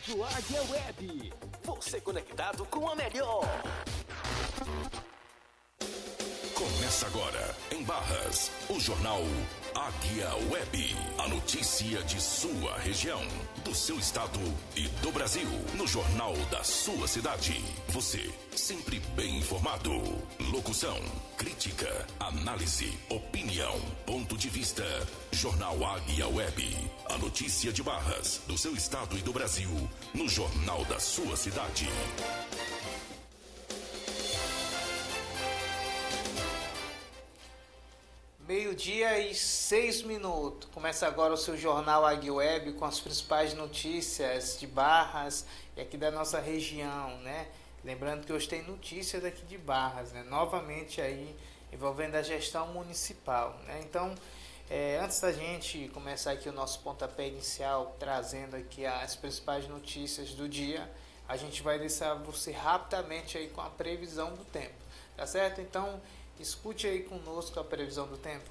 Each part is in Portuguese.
Rádio Águia Web. Você conectado com a melhor. Começa agora, em Barras, o jornal Águia Web. A notícia de sua região, do seu estado e do Brasil. No jornal da sua cidade. Você, sempre bem informado. Locução, crítica, análise, opinião, ponto de vista. Jornal Águia Web. A notícia de Barras, do seu estado e do Brasil. No jornal da sua cidade. Meio-dia e 6 minutos. Começa agora o seu jornal Águia Web com as principais notícias de Barras e aqui da nossa região, né? Lembrando que hoje tem notícias aqui de Barras, né? Novamente aí envolvendo a gestão municipal, né? Então, antes da gente começar aqui o nosso pontapé inicial, trazendo aqui as principais notícias do dia, a gente vai deixar você rapidamente aí com a previsão do tempo, tá certo? Então, escute aí conosco a previsão do tempo.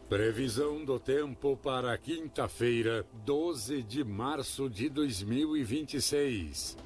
Previsão do tempo para quinta-feira, 12 de março de 2026.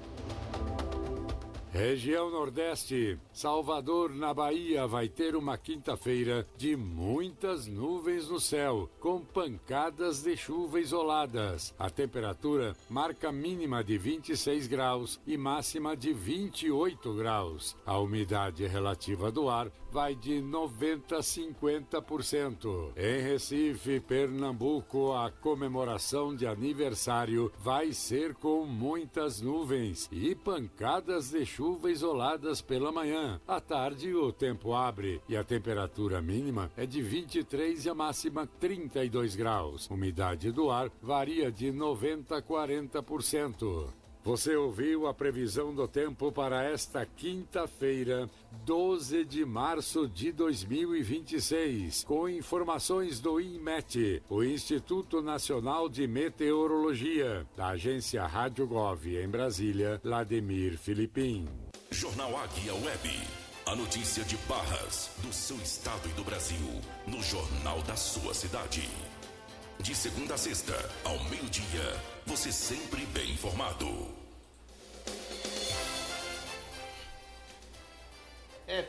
Região Nordeste, Salvador, na Bahia, vai ter uma quinta-feira de muitas nuvens no céu, com pancadas de chuva isoladas. A temperatura marca mínima de 26 graus e máxima de 28 graus. A umidade relativa do ar vai de 90% a 50%. Em Recife, Pernambuco, a comemoração de aniversário vai ser com muitas nuvens e pancadas de chuva isoladas pela manhã. À tarde, o tempo abre e a temperatura mínima é de 23 e a máxima 32 graus. Umidade do ar varia de 90% a 40%. Você ouviu a previsão do tempo para esta quinta-feira, 12 de março de 2026, com informações do INMET, o Instituto Nacional de Meteorologia, da agência Rádio Gov em Brasília, Lademir Filipim. Jornal Águia Web. A notícia de Barras, do seu estado e do Brasil, no jornal da sua cidade. De segunda a sexta, ao meio-dia, você sempre bem informado.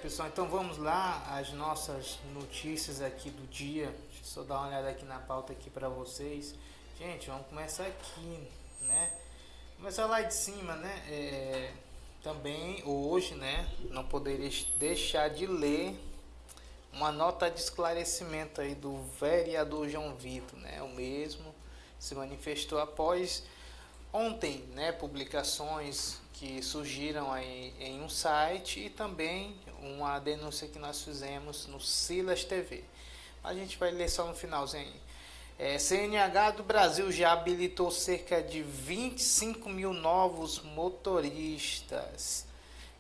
Pessoal, então vamos lá, as nossas notícias aqui do dia. Deixa eu só dar uma olhada aqui na pauta aqui para vocês. Gente, vamos começar aqui, né? Começar lá de cima, né? Também hoje, né? Não poderia deixar de ler uma nota de esclarecimento aí do vereador João Vitor, né? O mesmo se manifestou após ontem, né? Publicações que surgiram aí em um site e também uma denúncia que nós fizemos no Silas TV. A gente vai ler só no finalzinho. CNH do Brasil já habilitou cerca de 25 mil novos motoristas.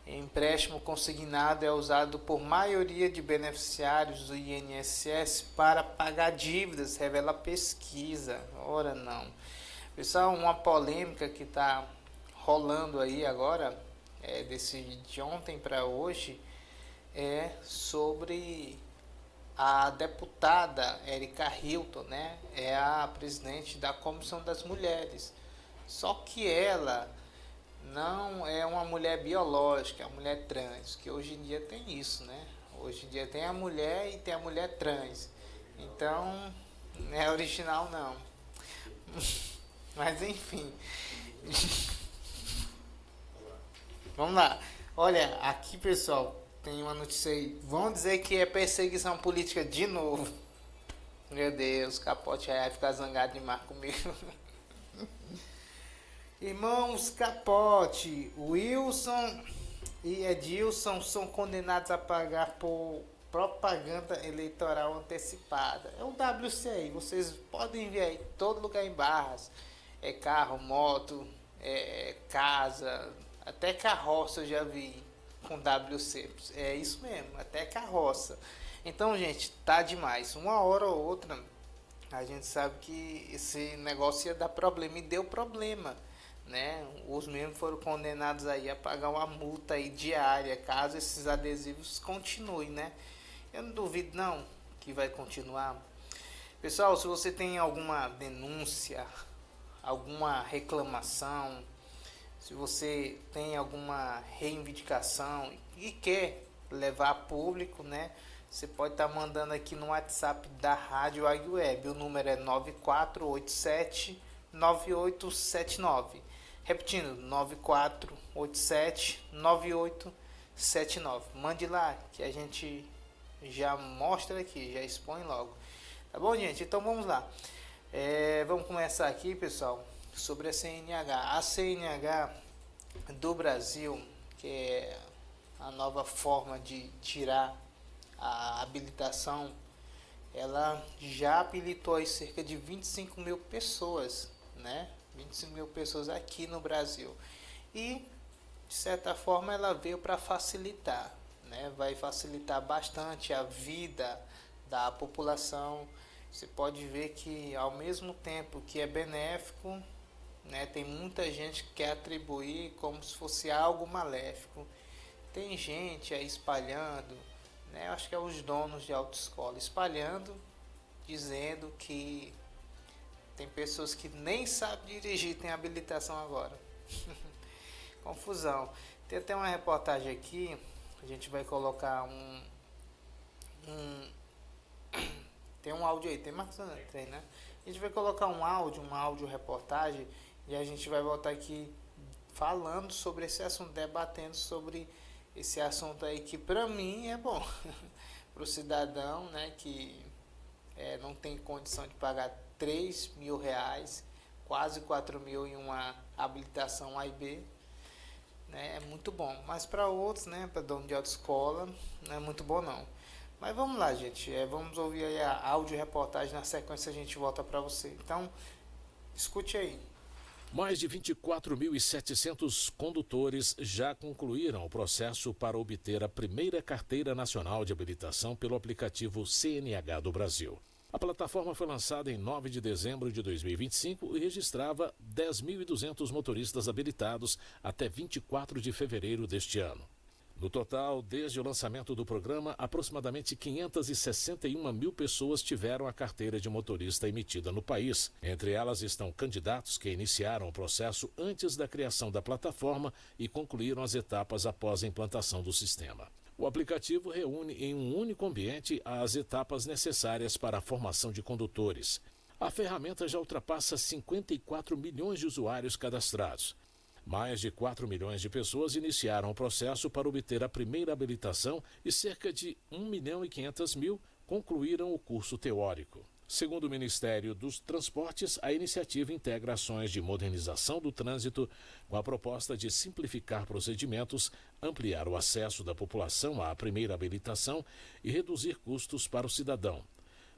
Empréstimo consignado é usado por maioria de beneficiários do INSS para pagar dívidas, revela a pesquisa. Ora não. Pessoal, uma polêmica que está rolando aí agora, de ontem para hoje, é sobre a deputada Erika Hilton, né? É a presidente da Comissão das Mulheres. Só que ela não é uma mulher biológica, é uma mulher trans, que hoje em dia tem isso, né? Hoje em dia tem a mulher e tem a mulher trans. Então, não é original não. Mas enfim. Vamos lá. Olha, aqui pessoal, tem uma notícia aí. Vão dizer que é perseguição política de novo. Meu Deus, Capote aí vai ficar zangado demais comigo. Irmãos Capote, Wilson e Edilson são condenados a pagar por propaganda eleitoral antecipada. É o WC aí, vocês podem ver aí, todo lugar em Barras. Carro, moto, casa, até carroça eu já vi com WC. É isso mesmo, até carroça. Então, gente, tá demais. Uma hora ou outra, a gente sabe que esse negócio ia dar problema e deu problema, né? Os membros foram condenados aí a pagar uma multa aí diária, caso esses adesivos continuem, né? Eu não duvido não que vai continuar. Pessoal, se você tem alguma denúncia alguma reclamação, se você tem alguma reivindicação e quer levar a público, né? Você pode estar mandando aqui no WhatsApp da Rádio Águia Web. O número é 9487-9879. Repetindo, 9487-9879. Mande lá que a gente já mostra aqui, já expõe logo. Tá bom, gente? Então vamos lá. Vamos começar aqui, pessoal, sobre a CNH. A CNH do Brasil, que é a nova forma de tirar a habilitação, ela já habilitou aí cerca de 25 mil pessoas, né? 25 mil pessoas aqui no Brasil. E, de certa forma, ela veio para facilitar, né? Vai facilitar bastante a vida da população. Você pode ver que, ao mesmo tempo que é benéfico, né, tem muita gente que quer atribuir como se fosse algo maléfico. Tem gente aí espalhando, né, acho que é os donos de autoescola, espalhando, dizendo que tem pessoas que nem sabem dirigir, tem habilitação agora. Confusão. Tem até uma reportagem aqui, a gente vai colocar tem um áudio aí, tem mais, tem, né? A gente vai colocar um áudio reportagem, e a gente vai voltar aqui falando sobre esse assunto, debatendo sobre esse assunto aí, que pra mim é bom. Para o cidadão, né, que não tem condição de pagar 3 mil reais, quase 4 mil em uma habilitação A e B, né, é muito bom. Mas para outros, né, para dono de autoescola, não é muito bom não. Mas vamos lá, gente, vamos ouvir aí a áudio reportagem, na sequência a gente volta para você. Então, escute aí. Mais de 24.700 condutores já concluíram o processo para obter a primeira carteira nacional de habilitação pelo aplicativo CNH do Brasil. A plataforma foi lançada em 9 de dezembro de 2025 e registrava 10.200 motoristas habilitados até 24 de fevereiro deste ano. No total, desde o lançamento do programa, aproximadamente 561 mil pessoas tiveram a carteira de motorista emitida no país. Entre elas estão candidatos que iniciaram o processo antes da criação da plataforma e concluíram as etapas após a implantação do sistema. O aplicativo reúne em um único ambiente as etapas necessárias para a formação de condutores. A ferramenta já ultrapassa 54 milhões de usuários cadastrados. Mais de 4 milhões de pessoas iniciaram o processo para obter a primeira habilitação e cerca de 1.500.000 concluíram o curso teórico. Segundo o Ministério dos Transportes, a iniciativa integra ações de modernização do trânsito com a proposta de simplificar procedimentos, ampliar o acesso da população à primeira habilitação e reduzir custos para o cidadão.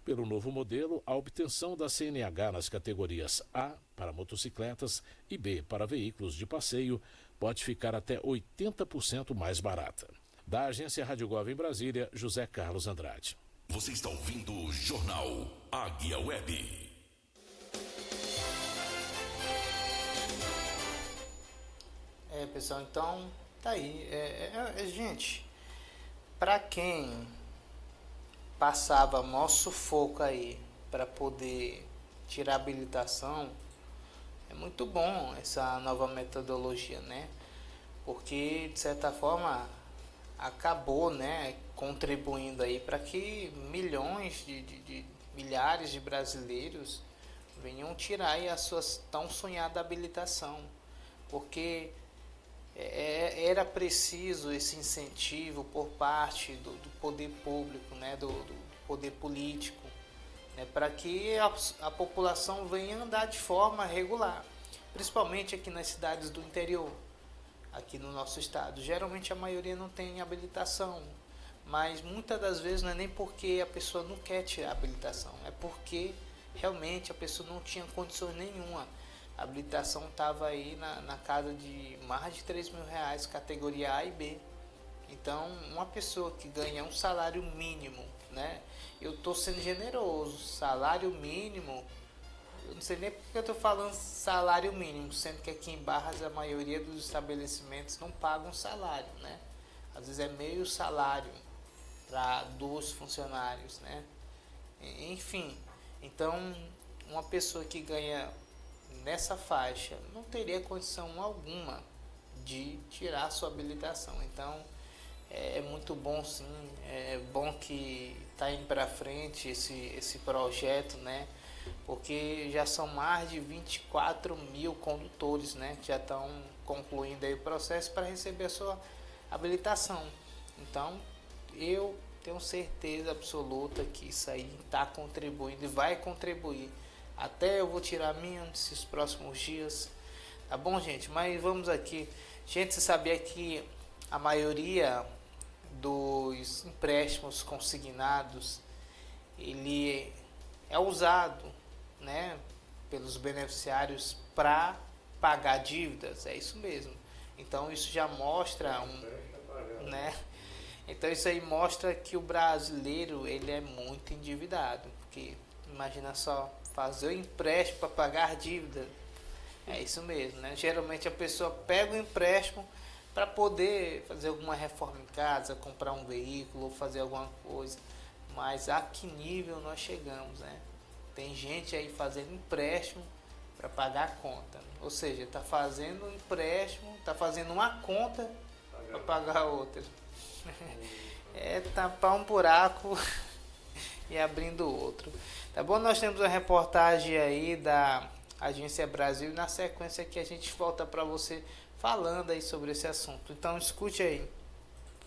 Pelo novo modelo, a obtenção da CNH nas categorias A para motocicletas e B para veículos de passeio pode ficar até 80% mais barata. Da agência Rádio Gov em Brasília, José Carlos Andrade. Você está ouvindo o Jornal Águia Web. Pessoal, então tá aí. Gente, para quem passava maior sufoco aí para poder tirar a habilitação, é muito bom essa nova metodologia, né? Porque, de certa forma, acabou, né, contribuindo aí para que milhares de brasileiros venham tirar aí a sua tão sonhada habilitação, porque era preciso esse incentivo por parte do poder público, né, do poder político, né, para que a população venha andar de forma regular, principalmente aqui nas cidades do interior, aqui no nosso estado. Geralmente a maioria não tem habilitação, mas muitas das vezes não é nem porque a pessoa não quer tirar a habilitação, é porque realmente a pessoa não tinha condições nenhuma. A habilitação estava aí na casa de mais de 3 mil reais, categoria A e B. Então, uma pessoa que ganha um salário mínimo, né? Eu estou sendo generoso, salário mínimo, eu não sei nem porque eu estou falando salário mínimo, sendo que aqui em Barras a maioria dos estabelecimentos não pagam salário, né? Às vezes é meio salário para 2 funcionários, né? Enfim, então uma pessoa que ganha nessa faixa não teria condição alguma de tirar sua habilitação. Então é muito bom, sim, é bom que está indo para frente esse projeto, né? Porque já são mais de 24 mil condutores, né, que já estão concluindo aí o processo para receber a sua habilitação. Então eu tenho certeza absoluta que isso aí está contribuindo e vai contribuir. Até eu vou tirar a minha nesses próximos dias, tá bom, gente? Mas vamos aqui. Gente, você sabia que a maioria dos empréstimos consignados ele é usado, né, pelos beneficiários para pagar dívidas? É isso mesmo. Então isso já mostra né? Então isso aí mostra que o brasileiro ele é muito endividado, porque imagina só, fazer o empréstimo para pagar a dívida. É isso mesmo, né? Geralmente a pessoa pega o empréstimo para poder fazer alguma reforma em casa, comprar um veículo ou fazer alguma coisa. Mas a que nível nós chegamos, né? Tem gente aí fazendo empréstimo para pagar a conta. Ou seja, está fazendo um empréstimo, está fazendo uma conta para pagar outra. É tapar um buraco e abrindo outro. Tá bom? Nós temos uma reportagem aí da Agência Brasil e na sequência aqui a gente volta para você falando aí sobre esse assunto. Então escute aí.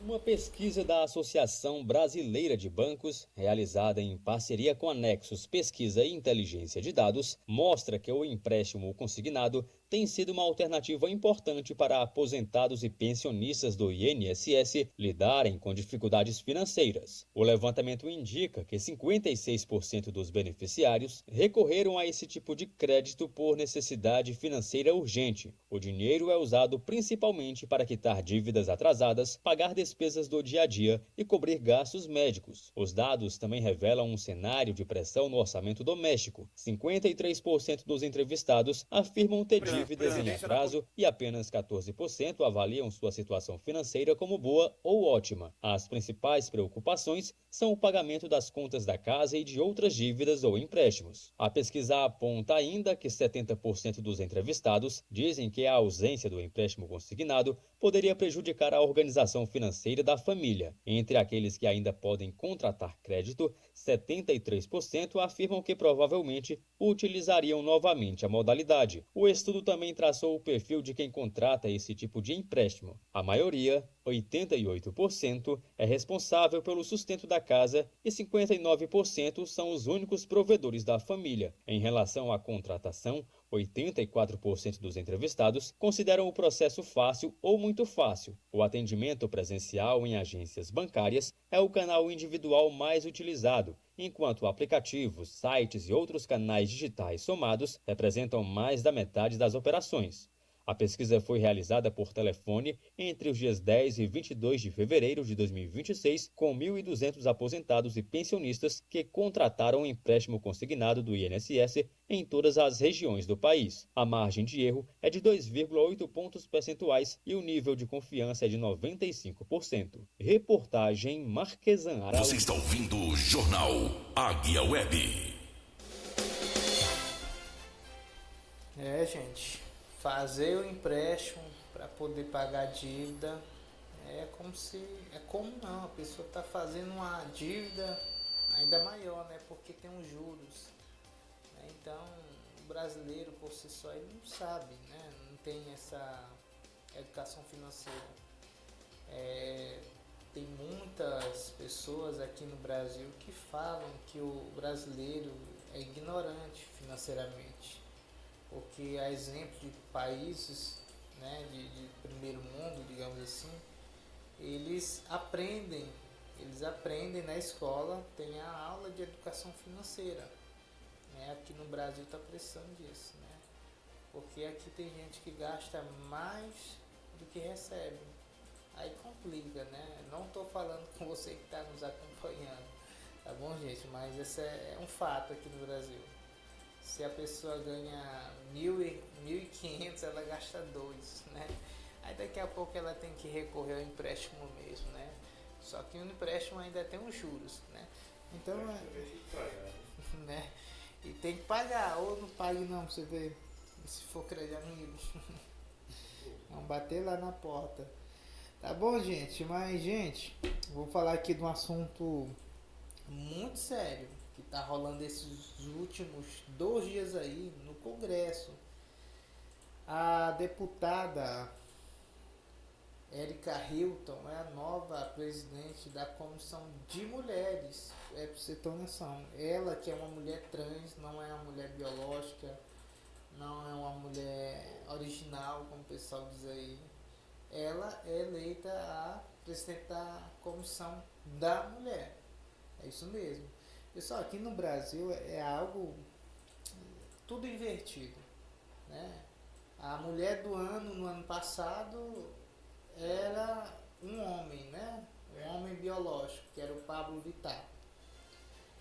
Uma pesquisa da Associação Brasileira de Bancos, realizada em parceria com a Nexus Pesquisa e Inteligência de Dados, mostra que o empréstimo consignado tem sido uma alternativa importante para aposentados e pensionistas do INSS lidarem com dificuldades financeiras. O levantamento indica que 56% dos beneficiários recorreram a esse tipo de crédito por necessidade financeira urgente. O dinheiro é usado principalmente para quitar dívidas atrasadas, pagar despesas do dia a dia e cobrir gastos médicos. Os dados também revelam um cenário de pressão no orçamento doméstico. 53% dos entrevistados afirmam ter dívidas em atraso e apenas 14% avaliam sua situação financeira como boa ou ótima. As principais preocupações são o pagamento das contas da casa e de outras dívidas ou empréstimos. A pesquisa aponta ainda que 70% dos entrevistados dizem que a ausência do empréstimo consignado poderia prejudicar a organização financeira da família. Entre aqueles que ainda podem contratar crédito, 73% afirmam que provavelmente utilizariam novamente a modalidade. O estudo também traçou o perfil de quem contrata esse tipo de empréstimo. A maioria, 88%, é responsável pelo sustento da casa e 59% são os únicos provedores da família. Em relação à contratação, 84% dos entrevistados consideram o processo fácil ou muito fácil. O atendimento presencial em agências bancárias é o canal individual mais utilizado, enquanto aplicativos, sites e outros canais digitais somados representam mais da metade das operações. A pesquisa foi realizada por telefone entre os dias 10 e 22 de fevereiro de 2026, com 1.200 aposentados e pensionistas que contrataram um empréstimo consignado do INSS em todas as regiões do país. A margem de erro é de 2,8 pontos percentuais e o nível de confiança é de 95%. Reportagem Marquesan Araújo. Você está ouvindo o Jornal Águia Web. Gente, fazer o empréstimo para poder pagar a dívida é como não, a pessoa está fazendo uma dívida ainda maior, né? Porque tem os juros, né? Então o brasileiro por si só ele não sabe, né? Não tem essa educação financeira. Tem muitas pessoas aqui no Brasil que falam que o brasileiro é ignorante financeiramente. Porque a exemplo de países, né, de primeiro mundo, digamos assim, eles aprendem na escola, tem a aula de educação financeira, né? Aqui no Brasil está precisando disso, né? Porque aqui tem gente que gasta mais do que recebe, aí complica, né? Não estou falando com você que está nos acompanhando, tá bom, gente? Mas esse é um fato aqui no Brasil. Se a pessoa ganha 1.500, ela gasta 2, né? Aí daqui a pouco ela tem que recorrer ao empréstimo mesmo, né? Só que o empréstimo ainda tem os juros, né? Então, né? E tem que pagar, ou não pague não, pra você ver. Se for crente amigo. Vamos bater lá na porta. Tá bom, gente? Mas, gente, vou falar aqui de um assunto muito sério que tá rolando esses últimos 2 dias aí no Congresso. A deputada Erika Hilton é a nova presidente da Comissão de Mulheres. É pra você ter noção. Ela, que é uma mulher trans, não é uma mulher biológica, não é uma mulher original, como o pessoal diz aí. Ela é eleita a presidente da Comissão da Mulher. É isso mesmo. Pessoal, aqui no Brasil é algo tudo invertido, né? A mulher do ano, no ano passado, era um homem, né? Um homem biológico, que era o Pablo Vittar.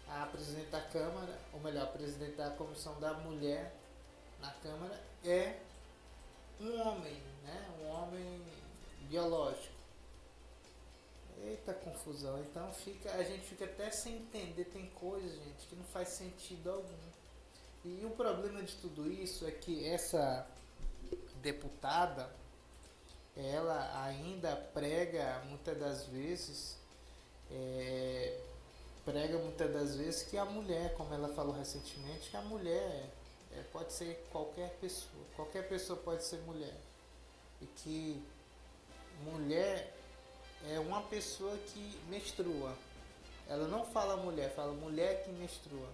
A presidente da Câmara, ou melhor, a presidente da Comissão da Mulher na Câmara é um homem, né? Um homem biológico. Eita confusão. Então a gente fica até sem entender. Tem coisas, gente, que não faz sentido algum. E o problema de tudo isso é que essa deputada, ela ainda prega muitas das vezes que a mulher, como ela falou recentemente, que a mulher pode ser qualquer pessoa pode ser mulher, e que mulher é uma pessoa que menstrua. Ela não fala mulher, fala mulher que menstrua.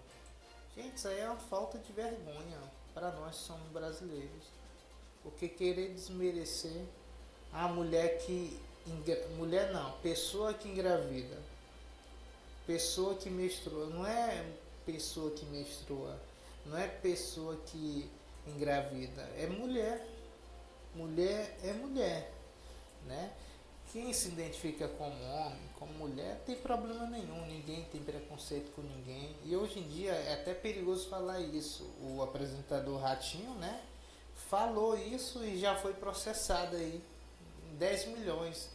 Gente, isso aí é uma falta de vergonha para nós que somos brasileiros, porque querer desmerecer a mulher pessoa que engravida, pessoa que menstrua. Não é pessoa que menstrua, não é pessoa que engravida, é mulher. Mulher é mulher, né? Quem se identifica como homem, como mulher, não tem problema nenhum, ninguém tem preconceito com ninguém. E hoje em dia é até perigoso falar isso. O apresentador Ratinho, né, falou isso e já foi processado aí 10 milhões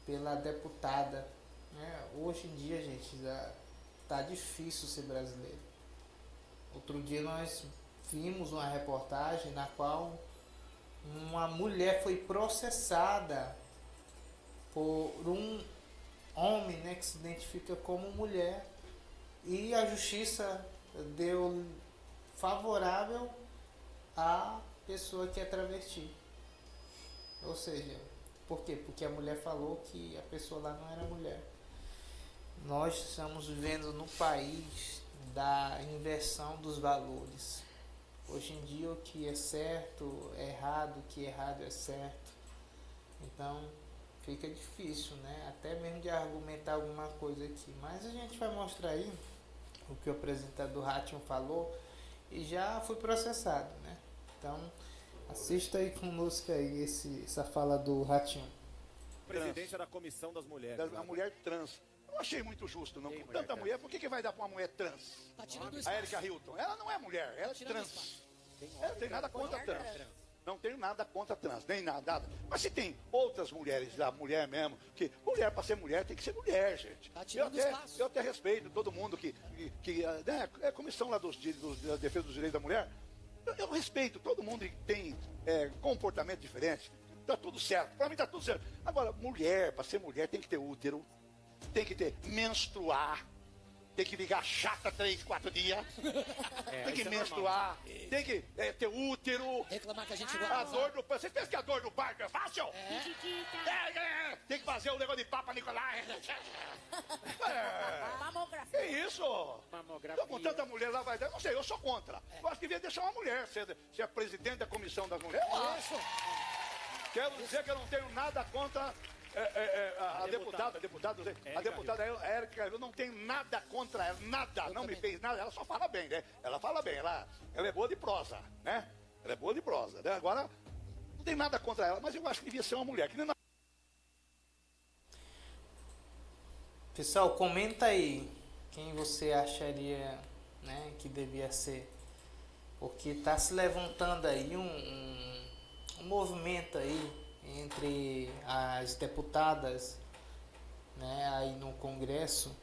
pela deputada, né? Hoje em dia, gente, já tá difícil ser brasileiro. Outro dia nós vimos uma reportagem na qual uma mulher foi processada por um homem, né, que se identifica como mulher, e a justiça deu favorável à pessoa que é travesti. Ou seja, por quê? Porque a mulher falou que a pessoa lá não era mulher. Nós estamos vivendo no país da inversão dos valores. Hoje em dia o que é certo é errado, o que é errado é certo. Então fica difícil, né? Até mesmo de argumentar alguma coisa aqui. Mas a gente vai mostrar aí o que o apresentador Ratinho falou e já foi processado, né? Então assista aí conosco aí essa fala do Ratinho. Presidente da Comissão das Mulheres. A mulher trans. Eu achei muito justo, não. Com tanta mulher, por que vai dar pra uma mulher trans? A Erika Hilton. Ela não é mulher, ela é trans. Ela não tem nada contra trans. Não tenho nada contra trans, nem nada. Mas se tem outras mulheres, a mulher mesmo, que mulher para ser mulher tem que ser mulher, gente. Eu até respeito todo mundo que né, é a comissão lá da defesa dos direitos da mulher. Eu respeito todo mundo que tem comportamento diferente. Tá tudo certo, para mim tá tudo certo. Agora, mulher, para ser mulher tem que ter útero, tem que ter menstruar, tem que ligar chata 3, 4 dias, tem que menstruar, tem que ter útero. Reclamar que a gente gosta. A dor do parto. Você pensa que a dor do parto é fácil? Tem que fazer o negócio de Papa Nicolai. Mamografia. Que isso? Tô com tanta mulher lá, vai dar. Não sei, eu sou contra. Eu acho que devia deixar uma mulher ser a presidente da comissão das mulheres. Isso. Quero dizer que eu não tenho nada contra a deputada Erika. Eu não tenho nada contra ela, nada. Não me fez nada. Ela só fala bem, né? Ela fala bem, ela é boa de prosa, né? Ela é boa de prosa, né? Agora, não tem nada contra ela, mas eu acho que devia ser uma mulher. Que nem Pessoal, comenta aí quem você acharia, né, que devia ser. Porque está se levantando aí um movimento aí entre as deputadas, né, aí no Congresso,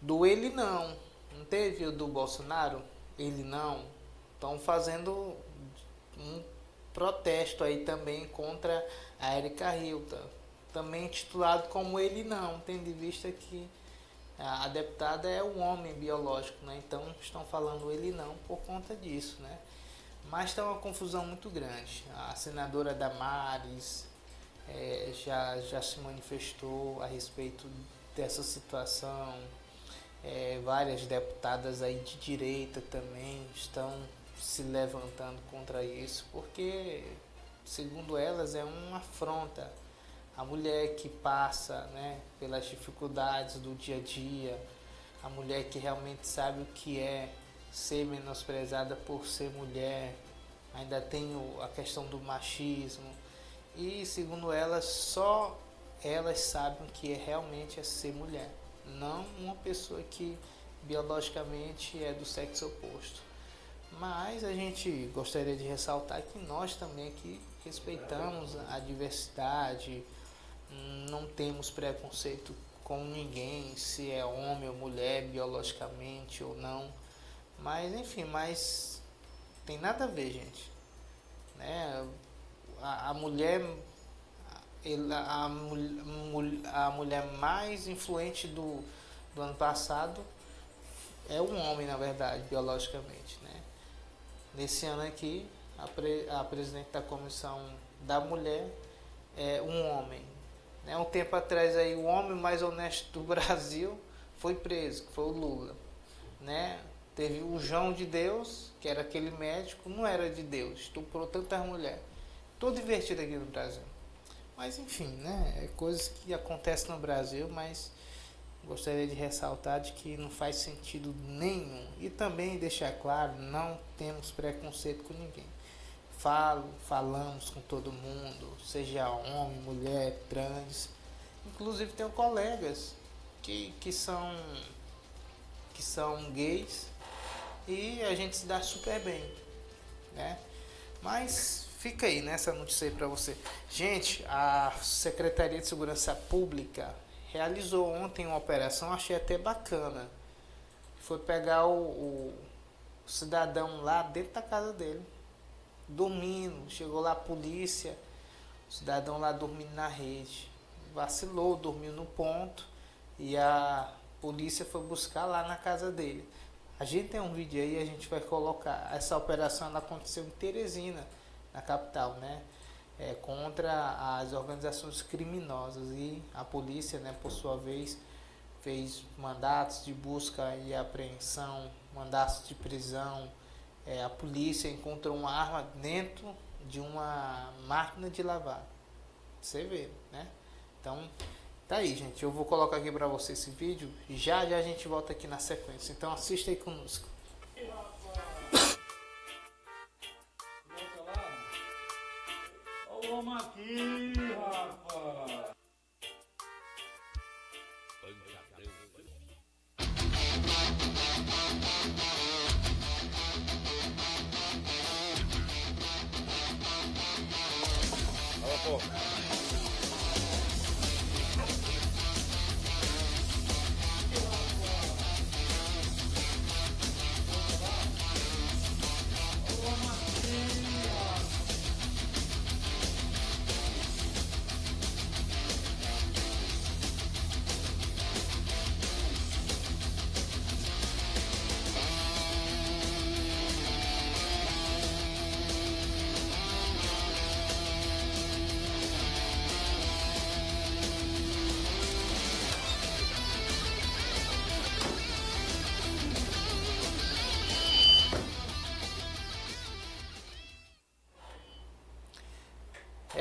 do ele não. Não teve o do Bolsonaro? Ele não. Estão fazendo protesto aí também contra a Erika Hilton, também titulado como Ele Não, tendo em vista que a deputada é um homem biológico, né? Então estão falando Ele Não por conta disso, né? Mas está uma confusão muito grande. A senadora Damares já se manifestou a respeito dessa situação. Várias deputadas aí de direita também estão se levantando contra isso, porque, segundo elas, é uma afronta à mulher que passa, né, pelas dificuldades do dia a dia, a mulher que realmente sabe o que é ser menosprezada por ser mulher. Ainda tem a questão do machismo e, segundo elas, só elas sabem o que realmente é ser mulher, não uma pessoa que biologicamente é do sexo oposto. Mas a gente gostaria de ressaltar que nós também aqui respeitamos a diversidade, não temos preconceito com ninguém, se é homem ou mulher, biologicamente ou não. Mas enfim, tem nada a ver, gente. Né? A mulher mais influente do ano passado é um homem, na verdade, biologicamente, né? Nesse ano aqui, a presidente da comissão da mulher é um homem, né? Um tempo atrás aí, o homem mais honesto do Brasil foi preso, que foi o Lula, né? Teve o João de Deus, que era aquele médico, não era de Deus, estuprou tantas mulheres. Tudo divertido aqui no Brasil. Mas enfim, né? É coisas que acontecem no Brasil, mas gostaria de ressaltar de que não faz sentido nenhum. E também deixar claro, não temos preconceito com ninguém. Falamos com todo mundo, seja homem, mulher, trans. Inclusive tenho colegas que são gays e a gente se dá super bem, né? Mas fica aí nessa notícia aí para você. Gente, a Secretaria de Segurança Pública realizou ontem uma operação, achei até bacana. Foi pegar o cidadão lá dentro da casa dele, dormindo. Chegou lá a polícia, o cidadão lá dormindo na rede. Vacilou, dormiu no ponto e a polícia foi buscar lá na casa dele. A gente tem um vídeo aí, a gente vai colocar. Essa operação ela aconteceu em Teresina, na capital, né? Contra as organizações criminosas, e a polícia, né, por sua vez, fez mandatos de busca e apreensão, mandatos de prisão. A polícia encontrou uma arma dentro de uma máquina de lavar. Você vê, né? Então, tá aí, gente. Eu vou colocar aqui pra você esse vídeo e já a gente volta aqui na sequência. Então assista aí conosco. Vamos aqui, rapaz. Olha, pô.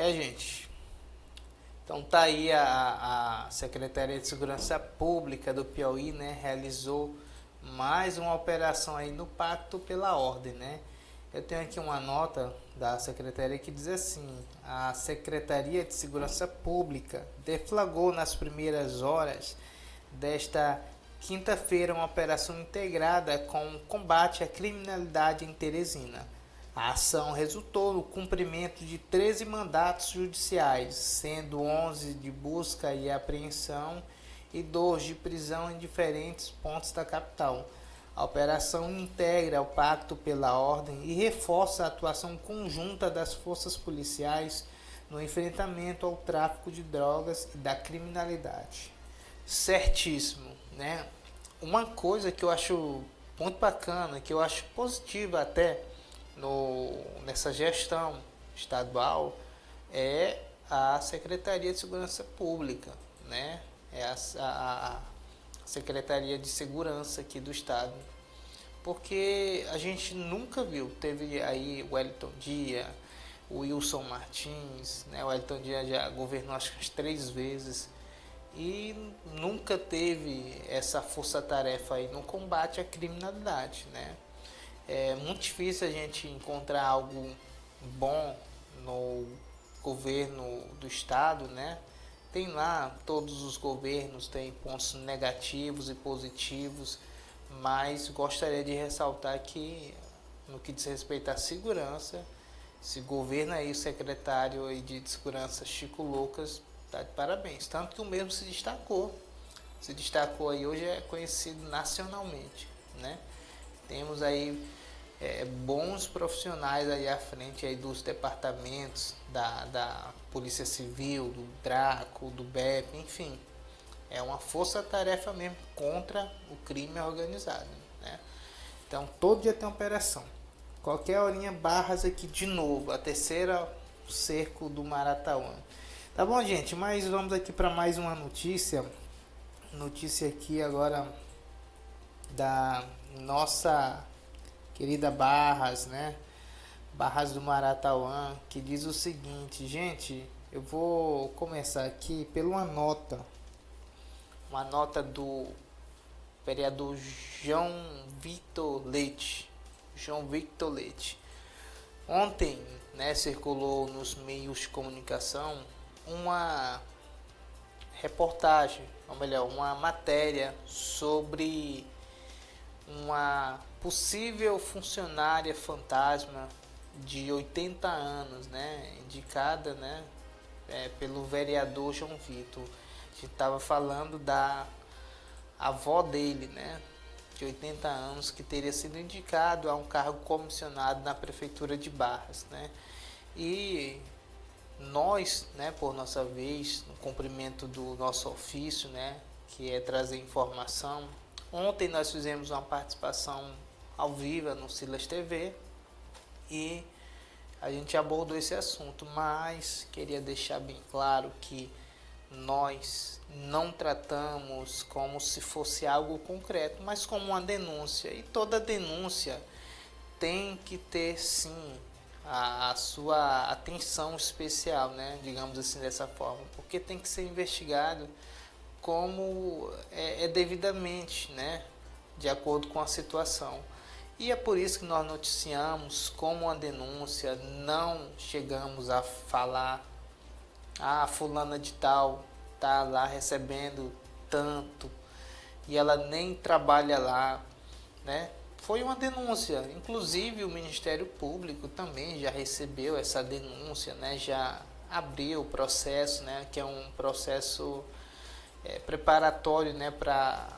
Gente, então tá aí a Secretaria de Segurança Pública do Piauí, né, realizou mais uma operação aí no Pacto pela Ordem, né? Eu tenho aqui uma nota da Secretaria que diz assim: a Secretaria de Segurança Pública deflagrou nas primeiras horas desta quinta-feira uma operação integrada com combate à criminalidade em Teresina. A ação resultou no cumprimento de 13 mandatos judiciais, sendo 11 de busca e apreensão e 2 de prisão em diferentes pontos da capital. A operação integra o Pacto pela Ordem e reforça a atuação conjunta das forças policiais no enfrentamento ao tráfico de drogas e da criminalidade. Certíssimo, né? Uma coisa que eu acho muito bacana, que eu acho positiva até nessa gestão estadual, é a Secretaria de Segurança Pública, né? É a Secretaria de Segurança aqui do estado, porque a gente nunca viu, teve aí o Wellington Dias, o Wilson Martins, né? O Wellington Dias já governou acho que umas 3 vezes e nunca teve essa força-tarefa aí no combate à criminalidade, né? É muito difícil a gente encontrar algo bom no governo do estado, né? Tem lá, todos os governos têm pontos negativos e positivos, mas gostaria de ressaltar que no que diz respeito à segurança, esse governo aí, o secretário aí de segurança Chico Lucas, tá de parabéns, tanto que o mesmo se destacou aí, hoje é conhecido nacionalmente, né? Temos aí bons profissionais aí à frente aí dos departamentos da Polícia Civil, do DRACO, do BEP, enfim. É uma força-tarefa mesmo contra o crime organizado, né? Então, todo dia tem operação. Qualquer horinha, Barras aqui de novo, a terceira cerco do Maratauã. Tá bom, gente? Mas vamos aqui para mais uma notícia. Notícia aqui agora da nossa querida Barras, né? Barras do Maratauã, que diz o seguinte, gente, eu vou começar aqui pela uma nota do vereador João Victor Leite. Ontem, né, circulou nos meios de comunicação uma reportagem, ou melhor, uma matéria sobre uma possível funcionária fantasma de 80 anos, né, indicada, né, pelo vereador João Vitor. A gente estava falando da avó dele, né, de 80 anos, que teria sido indicado a um cargo comissionado na prefeitura de Barras, né, e nós, né, por nossa vez, no cumprimento do nosso ofício, né, que é trazer informação. Ontem nós fizemos uma participação ao vivo no Silas TV e a gente abordou esse assunto, mas queria deixar bem claro que nós não tratamos como se fosse algo concreto, mas como uma denúncia. E toda denúncia tem que ter, sim, a sua atenção especial, né? Digamos assim, dessa forma, porque tem que ser investigado como é devidamente, né? De acordo com a situação. E é por isso que nós noticiamos como uma denúncia, não chegamos a falar, fulana de tal tá lá recebendo tanto e ela nem trabalha lá, né? Foi uma denúncia, inclusive o Ministério Público também já recebeu essa denúncia, né? Já abriu o processo, né? Que é um processo preparatório, né? Para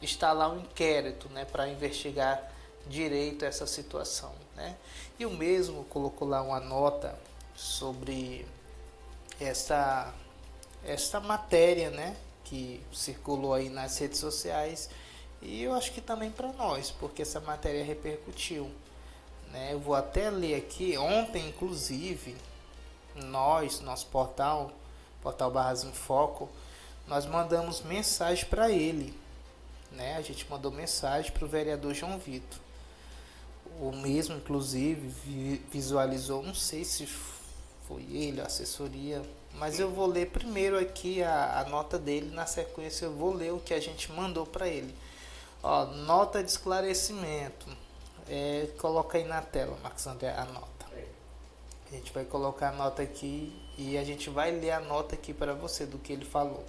instalar um inquérito, né? Para investigar direito essa situação, né? E o mesmo colocou lá uma nota sobre essa matéria, né? Que circulou aí nas redes sociais. E eu acho que também para nós, porque essa matéria repercutiu, né? Eu vou até ler aqui. Ontem, inclusive, nosso portal Barras em Foco, nós mandamos mensagem para ele, né? A gente mandou mensagem para o vereador João Vitor. O mesmo, inclusive, visualizou, não sei se foi ele, a assessoria, mas eu vou ler primeiro aqui a nota dele, na sequência eu vou ler o que a gente mandou para ele. Ó, nota de esclarecimento. Coloca aí na tela, Marcos André, a nota. A gente vai colocar a nota aqui e a gente vai ler a nota aqui para você do que ele falou.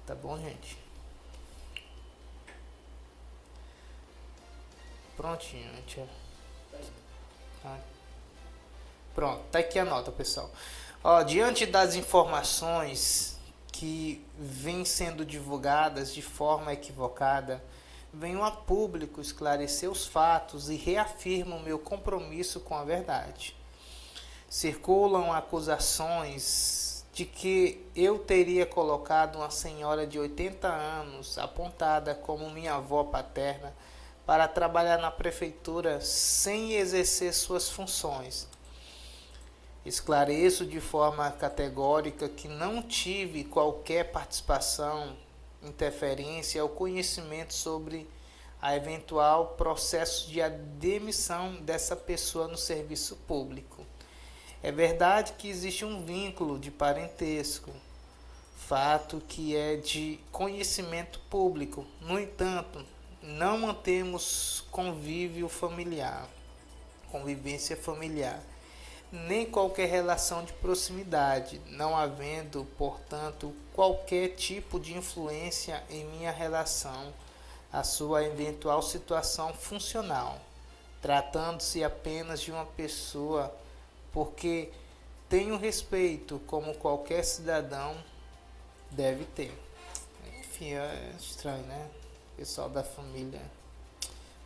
Tá bom, gente? Prontinho, gente. Pronto, tá aqui a nota, pessoal. Ó, diante das informações que vêm sendo divulgadas de forma equivocada, venho a público esclarecer os fatos e reafirmo meu compromisso com a verdade. Circulam acusações de que eu teria colocado uma senhora de 80 anos, apontada como minha avó paterna, para trabalhar na prefeitura sem exercer suas funções. Esclareço de forma categórica que não tive qualquer participação, interferência ou conhecimento sobre a eventual processo de demissão dessa pessoa no serviço público. É verdade que existe um vínculo de parentesco, fato que é de conhecimento público. No entanto, não mantemos convivência familiar, nem qualquer relação de proximidade, não havendo, portanto, qualquer tipo de influência em minha relação à sua eventual situação funcional, tratando-se apenas de uma pessoa porque tenho respeito como qualquer cidadão deve ter. Enfim, é estranho, né? O pessoal da família,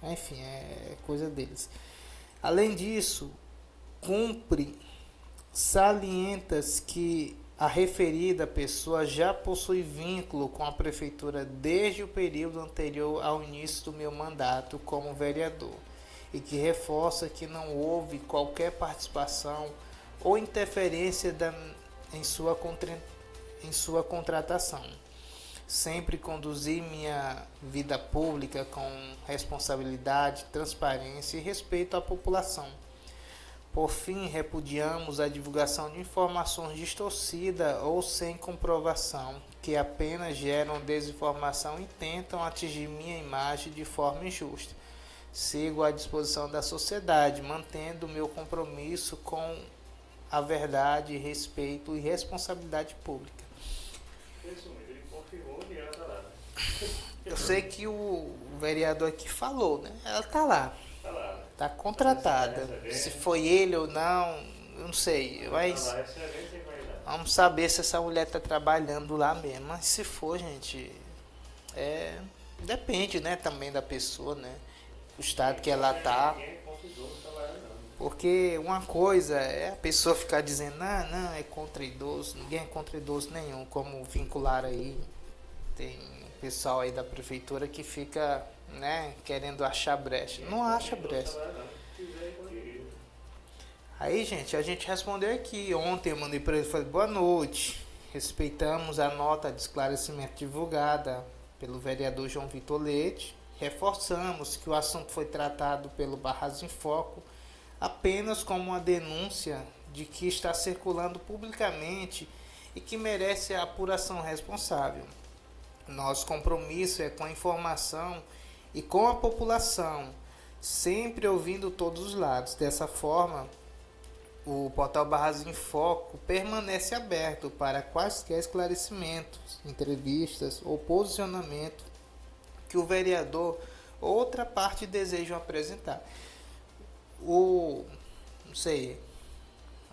enfim, é coisa deles. Além disso, cumpre salientas que a referida pessoa já possui vínculo com a prefeitura desde o período anterior ao início do meu mandato como vereador, e que reforça que não houve qualquer participação ou interferência em sua contratação. Sempre conduzi minha vida pública com responsabilidade, transparência e respeito à população. Por fim, repudiamos a divulgação de informações distorcidas ou sem comprovação, que apenas geram desinformação e tentam atingir minha imagem de forma injusta. Sigo à disposição da sociedade, mantendo meu compromisso com a verdade, respeito e responsabilidade pública. Ele confirmou que ela está lá. Eu sei que o vereador aqui falou, né? Ela está lá. Está lá. Está contratada. Se foi ele ou não, eu não sei. Mas vamos saber se essa mulher está trabalhando lá mesmo. Mas se for, gente, depende, né, também da pessoa, né? O estado que ela está. Porque uma coisa é a pessoa ficar dizendo, não, é contra idoso. Ninguém é contra idoso nenhum. Como vincular aí, tem pessoal aí da prefeitura que fica, né, querendo achar brecha. Não acha brecha. Aí, gente, a gente respondeu aqui. Ontem eu mandei para ele e falei, boa noite. Respeitamos a nota de esclarecimento divulgada pelo vereador João Vitor Leite. Reforçamos que o assunto foi tratado pelo Barras em Foco apenas como uma denúncia de que está circulando publicamente e que merece a apuração responsável. Nosso compromisso é com a informação e com a população, sempre ouvindo todos os lados. Dessa forma, o portal Barras em Foco permanece aberto para quaisquer esclarecimentos, entrevistas ou posicionamento que o vereador ou outra parte desejam apresentar. Não sei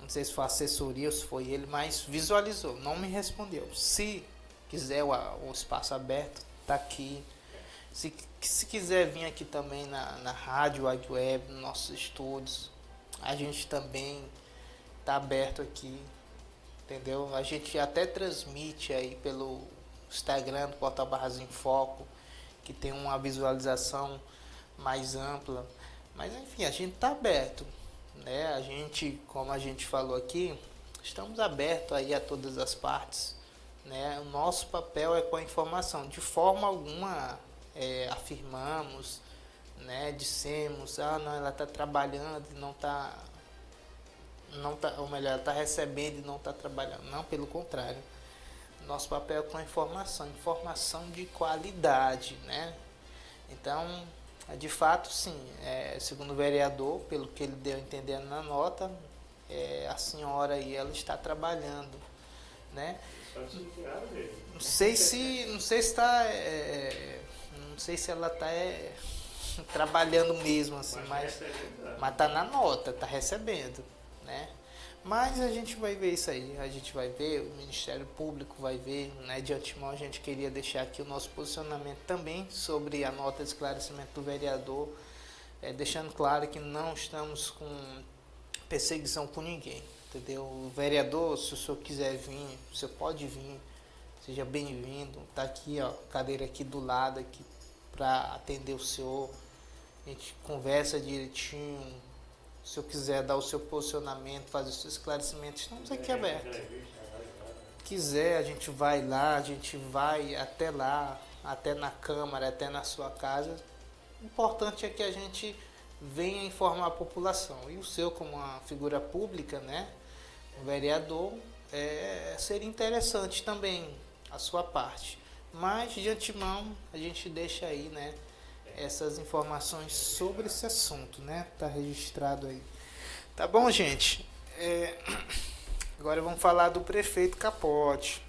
se foi a assessoria ou se foi ele, mas visualizou, não me respondeu. Se quiser o espaço aberto, está aqui. Se quiser vir aqui também na rádio Web, nos nossos estúdios, a gente também está aberto aqui, entendeu? A gente até transmite aí pelo Instagram do Portal Barras em Foco, que tem uma visualização mais ampla. Mas enfim, a gente está aberto, né? A gente, como a gente falou aqui, estamos abertos aí a todas as partes, né? O nosso papel é com a informação. De forma alguma afirmamos, né? Dissemos, não, ela está trabalhando e não está, ou melhor, ela está recebendo e não está trabalhando. Não, pelo contrário. Nosso papel é com a informação de qualidade, né? Então, de fato, sim, segundo o vereador, pelo que ele deu a entender na nota, a senhora aí, ela está trabalhando, né? Não sei se ela está trabalhando mesmo assim, mas está na nota, está recebendo, né? Mas a gente vai ver isso aí, a gente vai ver, o Ministério Público vai ver, né? De antemão a gente queria deixar aqui o nosso posicionamento também sobre a nota de esclarecimento do vereador, deixando claro que não estamos com perseguição com ninguém, entendeu? O vereador, se o senhor quiser vir, você pode vir, seja bem-vindo, tá aqui, ó, cadeira aqui do lado aqui para atender o senhor, a gente conversa direitinho. Se eu quiser dar o seu posicionamento, fazer o seu esclarecimento, estamos aqui abertos. Quiser, a gente vai lá, a gente vai até lá, até na Câmara, até na sua casa. O importante é que a gente venha informar a população. E o seu, como uma figura pública, né, um vereador, seria interessante também a sua parte. Mas, de antemão, a gente deixa aí, né, essas informações sobre esse assunto, né? Tá registrado aí. Tá bom, gente? Agora vamos falar do prefeito Capote.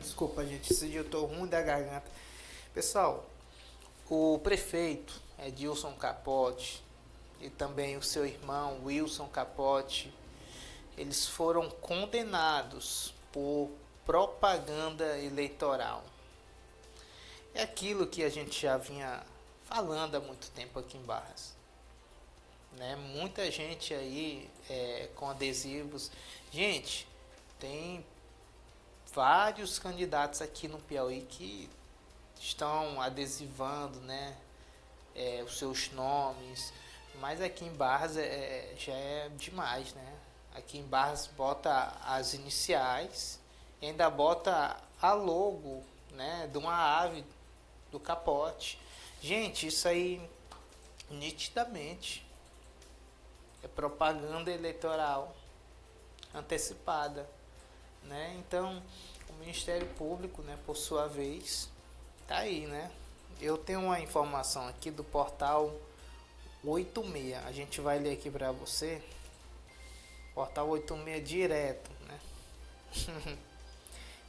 Desculpa, gente, esse dia eu tô ruim da garganta. Pessoal, o prefeito Edilson Capote e também o seu irmão Wilson Capote, eles foram condenados por propaganda eleitoral. É aquilo que a gente já vinha falando há muito tempo aqui em Barras, né? Muita gente aí com adesivos. Gente, tem vários candidatos aqui no Piauí que estão adesivando, né, os seus nomes, mas aqui em Barras já é demais, né? Aqui em Barras bota as iniciais e ainda bota a logo, né, de uma ave do Capote. Gente, isso aí nitidamente é propaganda eleitoral antecipada, né? Então, o Ministério Público, né, por sua vez, tá aí, né? Eu tenho uma informação aqui do portal 86. A gente vai ler aqui para você. Portal 86 direto, né?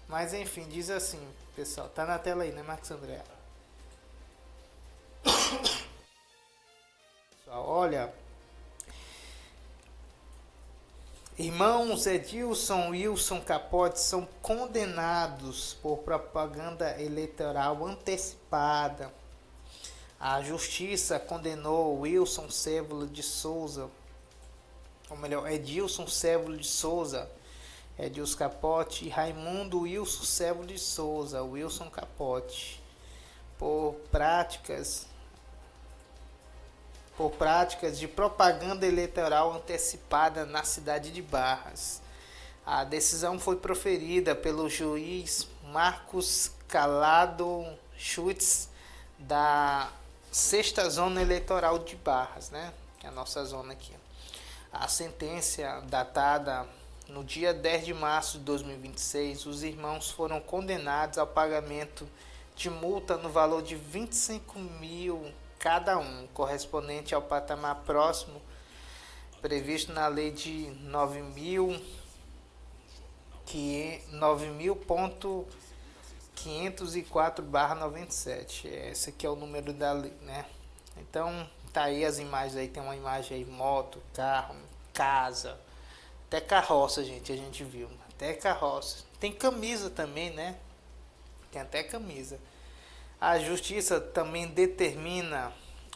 Mas enfim, diz assim, pessoal, tá na tela aí, né, Marcos André? Pessoal, olha, irmãos Edilson e Wilson Capote são condenados por propaganda eleitoral antecipada. A justiça condenou Wilson Cébulo de Souza, ou melhor, Edilson Cébulo de Souza, Edilson Capote, e Raimundo Wilson Cébulo de Souza, Wilson Capote, por práticas de propaganda eleitoral antecipada na cidade de Barras. A decisão foi proferida pelo juiz Marcos Calado Schutz, da 6ª Zona Eleitoral de Barras, né? Que é a nossa zona aqui. A sentença, datada no dia 10 de março de 2026, os irmãos foram condenados ao pagamento de multa no valor de 25 mil cada um, correspondente ao patamar próximo previsto na lei de 9.504/97. Esse aqui é o número da lei, né? Então, tá aí as imagens aí, tem uma imagem aí, moto, carro, casa, até carroça, gente, a gente viu, até carroça. Tem camisa também, né? Tem até camisa. A justiça também determina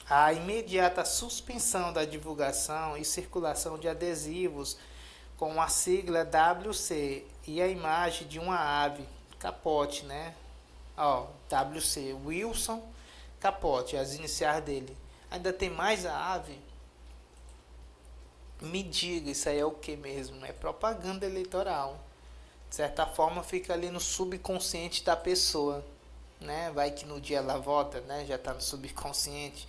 a imediata suspensão da divulgação e circulação de adesivos com a sigla WC e a imagem de uma ave, Capote, né? Ó, WC, Wilson Capote, as iniciais dele. Ainda tem mais a ave? Me diga, isso aí é o que mesmo? É propaganda eleitoral. De certa forma fica ali no subconsciente da pessoa, né? Vai que no dia ela vota, né? Já está no subconsciente.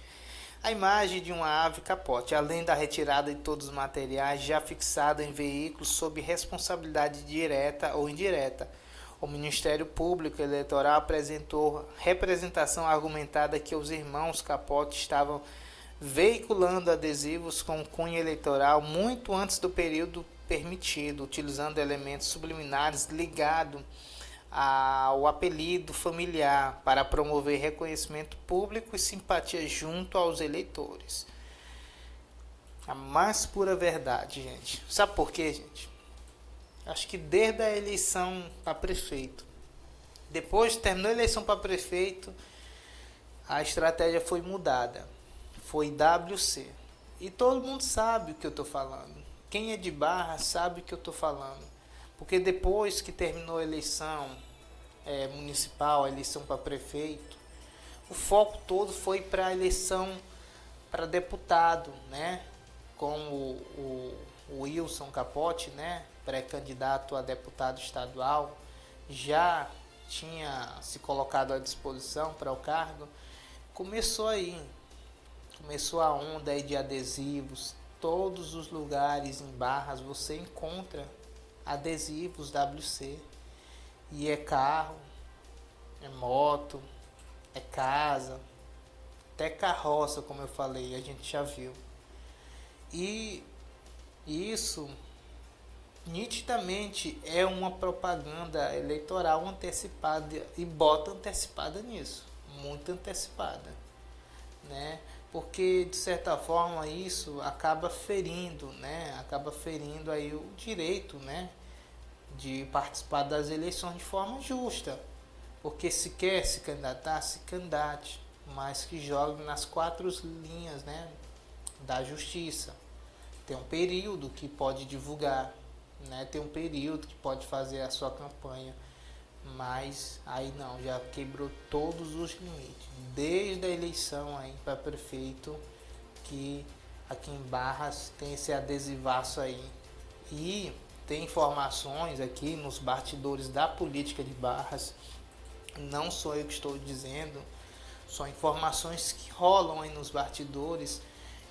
A imagem de uma ave Capote, além da retirada de todos os materiais já fixados em veículos sob responsabilidade direta ou indireta. O Ministério Público Eleitoral apresentou representação argumentada que os irmãos Capote estavam veiculando adesivos com cunho eleitoral muito antes do período permitido, utilizando elementos subliminares ligados ao apelido familiar para promover reconhecimento público e simpatia junto aos eleitores. A mais pura verdade, gente. Sabe por quê, gente? Acho que desde a eleição para prefeito, depois terminou a eleição para prefeito, a estratégia foi mudada. Foi WC. E todo mundo sabe o que eu estou falando. Quem é de Barra sabe o que eu estou falando. Porque depois que terminou a eleição municipal, a eleição para prefeito, o foco todo foi para a eleição para deputado, né? Com o Wilson Capote, né? Pré-candidato a deputado estadual, já tinha se colocado à disposição para o cargo. Começou a onda aí de adesivos. Todos os lugares em Barras você encontra adesivos WC. E é carro, é moto, é casa, até carroça, como eu falei, a gente já viu. E isso nitidamente é uma propaganda eleitoral antecipada, e bota antecipada nisso, muito antecipada, né? Porque de certa forma isso acaba ferindo, né? Acaba ferindo aí o direito, né? De participar das eleições de forma justa. Porque se quer se candidatar, se candidate, mas que jogue nas 4 linhas, né? Da justiça. Tem um período que pode divulgar, né? Tem um período que pode fazer a sua campanha, mas aí não, já quebrou todos os limites, desde a eleição aí para prefeito, que aqui em Barras tem esse adesivaço aí. E tem informações aqui nos bastidores da política de Barras, não sou eu que estou dizendo, são informações que rolam aí nos bastidores,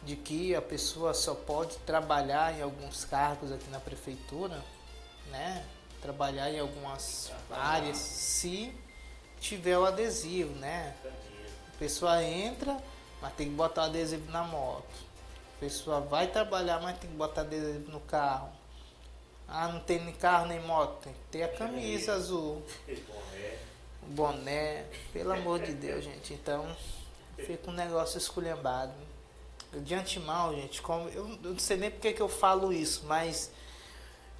de que a pessoa só pode trabalhar em alguns cargos aqui na prefeitura, né? Trabalhar em algumas áreas se tiver o adesivo, né? A pessoa entra, mas tem que botar o adesivo na moto. A pessoa vai trabalhar, mas tem que botar adesivo no carro. Ah, não tem nem carro nem moto, tem que ter a camisa azul, o boné, pelo amor de Deus, gente. Então fica um negócio esculhambado. De antemão, gente, como eu não sei nem porque que eu falo isso, mas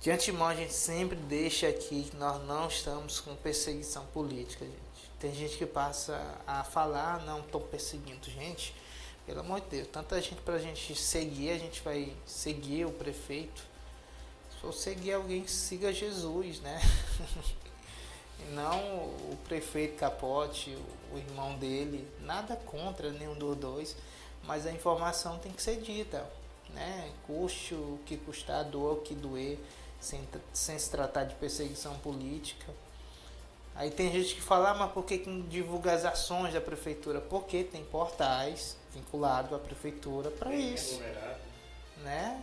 de antemão a gente sempre deixa aqui que nós não estamos com perseguição política, gente. Tem gente que passa a falar, não estou perseguindo, gente, pelo amor de Deus, tanta gente pra gente seguir, a gente vai seguir o prefeito. Se for seguir alguém, siga Jesus, né? E não o prefeito Capote, o irmão dele, nada contra nenhum dos dois. Mas a informação tem que ser dita, né? Custe o que custar, doa o que doer, sem se tratar de perseguição política. Aí tem gente que fala, mas por que não divulga as ações da prefeitura? Porque tem portais vinculados à prefeitura para isso, né?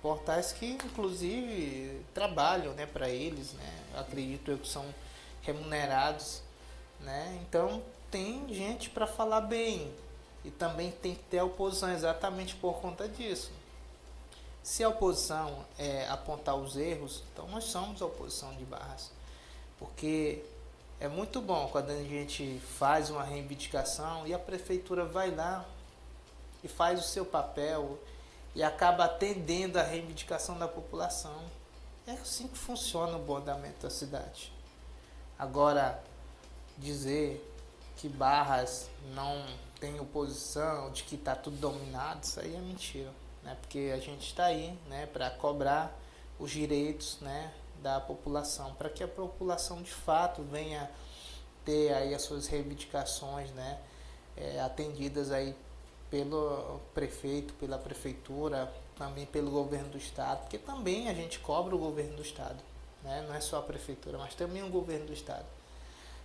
Portais que inclusive trabalham, né, para eles, né? Acredito eu que são remunerados, né? Então tem gente para falar bem. E também tem que ter a oposição exatamente por conta disso. Se a oposição apontar os erros, então nós somos a oposição de Barras. Porque é muito bom quando a gente faz uma reivindicação e a prefeitura vai lá e faz o seu papel e acaba atendendo a reivindicação da população. É assim que funciona o bom andamento da cidade. Agora, dizer que Barras não tem oposição, de que está tudo dominado, isso aí é mentira, né? Porque a gente está aí, né, para cobrar os direitos, né, da população, para que a população de fato venha ter aí as suas reivindicações, né, atendidas aí pelo prefeito, pela prefeitura, também pelo governo do estado, porque também a gente cobra o governo do estado, né? Não é só a prefeitura, mas também o governo do estado.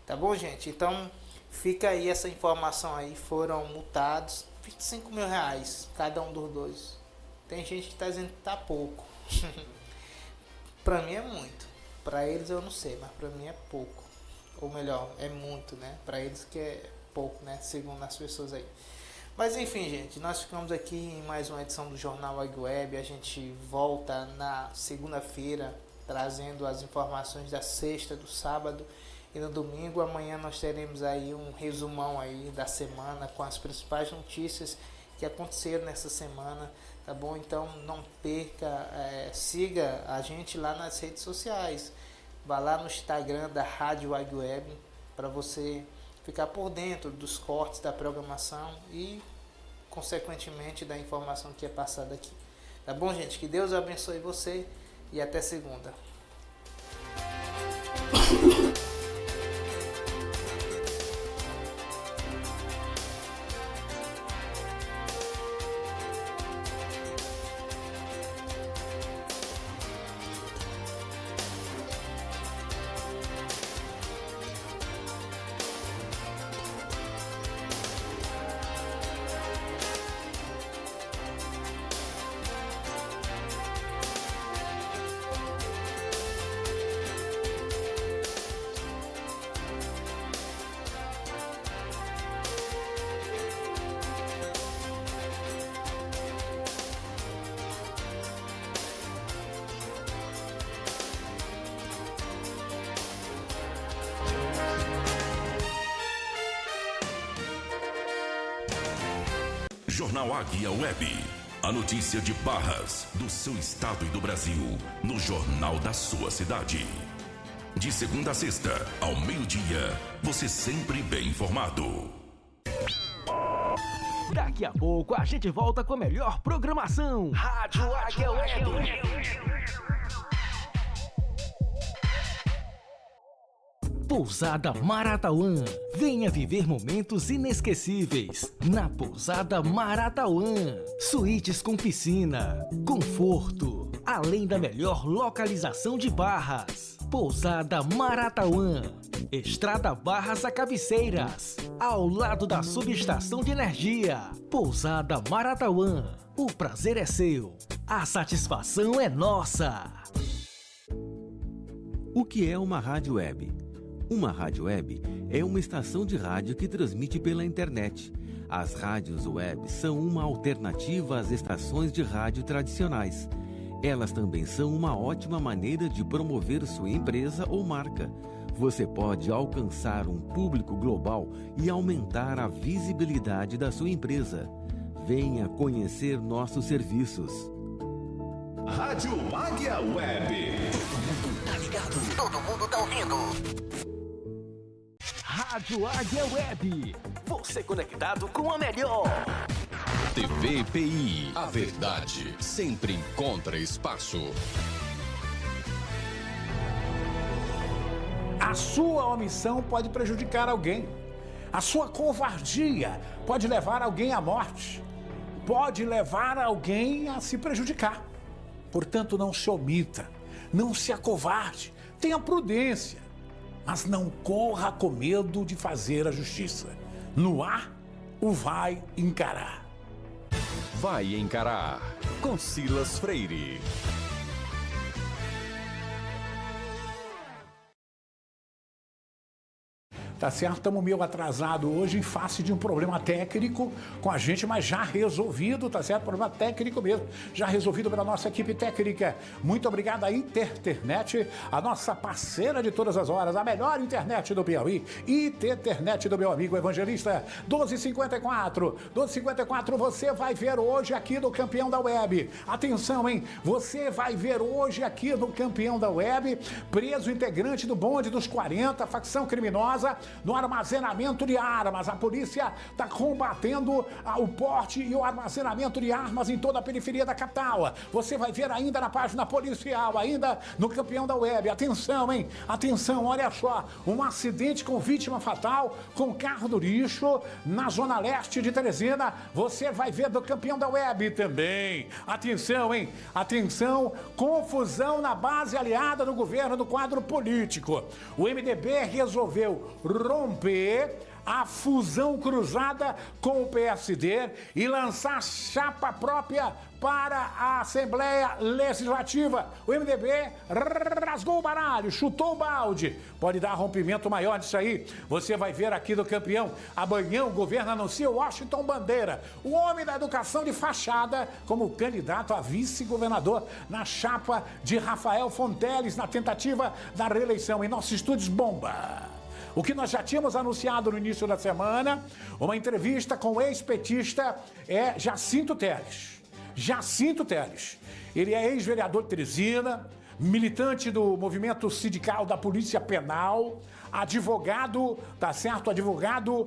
Tá bom, gente? Então fica aí essa informação aí, foram multados 25 mil reais cada um dos dois. Tem gente que está dizendo que tá pouco. Para mim é muito. Para eles eu não sei, mas para mim é pouco. Ou melhor, é muito, né? Para eles que é pouco, né? Segundo as pessoas aí. Mas enfim, gente, nós ficamos aqui em mais uma edição do Jornal Águia Web. A gente volta na segunda-feira trazendo as informações da sexta, do sábado e no domingo. Amanhã nós teremos aí um resumão aí da semana com as principais notícias que aconteceram nessa semana, tá bom? Então não perca, siga a gente lá nas redes sociais. Vá lá no Instagram da Rádio Águia Web para você ficar por dentro dos cortes da programação e, consequentemente, da informação que é passada aqui. Tá bom, gente? Que Deus abençoe você e até segunda. Jornal Águia Web. A notícia de Barras, do seu estado e do Brasil, no jornal da sua cidade. De segunda a sexta, ao meio-dia, você sempre bem informado. Daqui a pouco a gente volta com a melhor programação. Rádio Águia Web. Pousada Maratauã. Venha viver momentos inesquecíveis na Pousada Maratauã. Suítes com piscina, conforto, além da melhor localização de Barras. Pousada Maratauã. Estrada Barras a Cabeceiras, ao lado da subestação de energia. Pousada Maratauã. O prazer é seu, a satisfação é nossa. O que é uma rádio web? Uma rádio web é uma estação de rádio que transmite pela internet. As rádios web são uma alternativa às estações de rádio tradicionais. Elas também são uma ótima maneira de promover sua empresa ou marca. Você pode alcançar um público global e aumentar a visibilidade da sua empresa. Venha conhecer nossos serviços. Rádio Águia Web. Todo mundo tá ligado, todo mundo tá ouvindo. Rádio Águia Web. Você conectado com a melhor. TV PI. A verdade sempre encontra espaço. A sua omissão pode prejudicar alguém. A sua covardia pode levar alguém à morte. Pode levar alguém a se prejudicar. Portanto, não se omita. Não se acovarde. Tenha prudência. Mas não corra com medo de fazer a justiça. No ar, o vai encarar. Vai encarar com Silas Freire. Tá certo, estamos meio atrasado hoje em face de um problema técnico com a gente, mas já resolvido, tá certo? Problema técnico mesmo, já resolvido pela nossa equipe técnica. Muito obrigado à Internet, a nossa parceira de todas as horas, a melhor internet do Piauí, Internet do meu amigo evangelista. 12h54, 12h54, você vai ver hoje aqui no Campeão da Web. Atenção, hein? Você vai ver hoje aqui no Campeão da Web, preso integrante do bonde dos 40, facção criminosa, no armazenamento de armas. A polícia está combatendo o porte e o armazenamento de armas em toda a periferia da capital. Você vai ver ainda na página policial, ainda no Campeão da Web. Atenção, hein? Atenção, olha só. Um acidente com vítima fatal com carro do lixo na zona leste de Teresina. Você vai ver do Campeão da Web também. Atenção, hein? Atenção, confusão na base aliada do governo do quadro político. O MDB resolveu romper a fusão cruzada com o PSD e lançar chapa própria para a Assembleia Legislativa. O MDB rasgou o baralho, chutou o balde. Pode dar rompimento maior disso aí. Você vai ver aqui do Campeão. Amanhã o governo anuncia Washington Bandeira, o homem da educação de fachada, como candidato a vice-governador na chapa de Rafael Fonteles na tentativa da reeleição. Em nossos estúdios, bomba. O que nós já tínhamos anunciado no início da semana, uma entrevista com o ex-petista Jacinto Teles. Jacinto Teles. Ele é ex-vereador de Teresina, militante do movimento sindical da Polícia Penal, advogado, tá certo? Advogado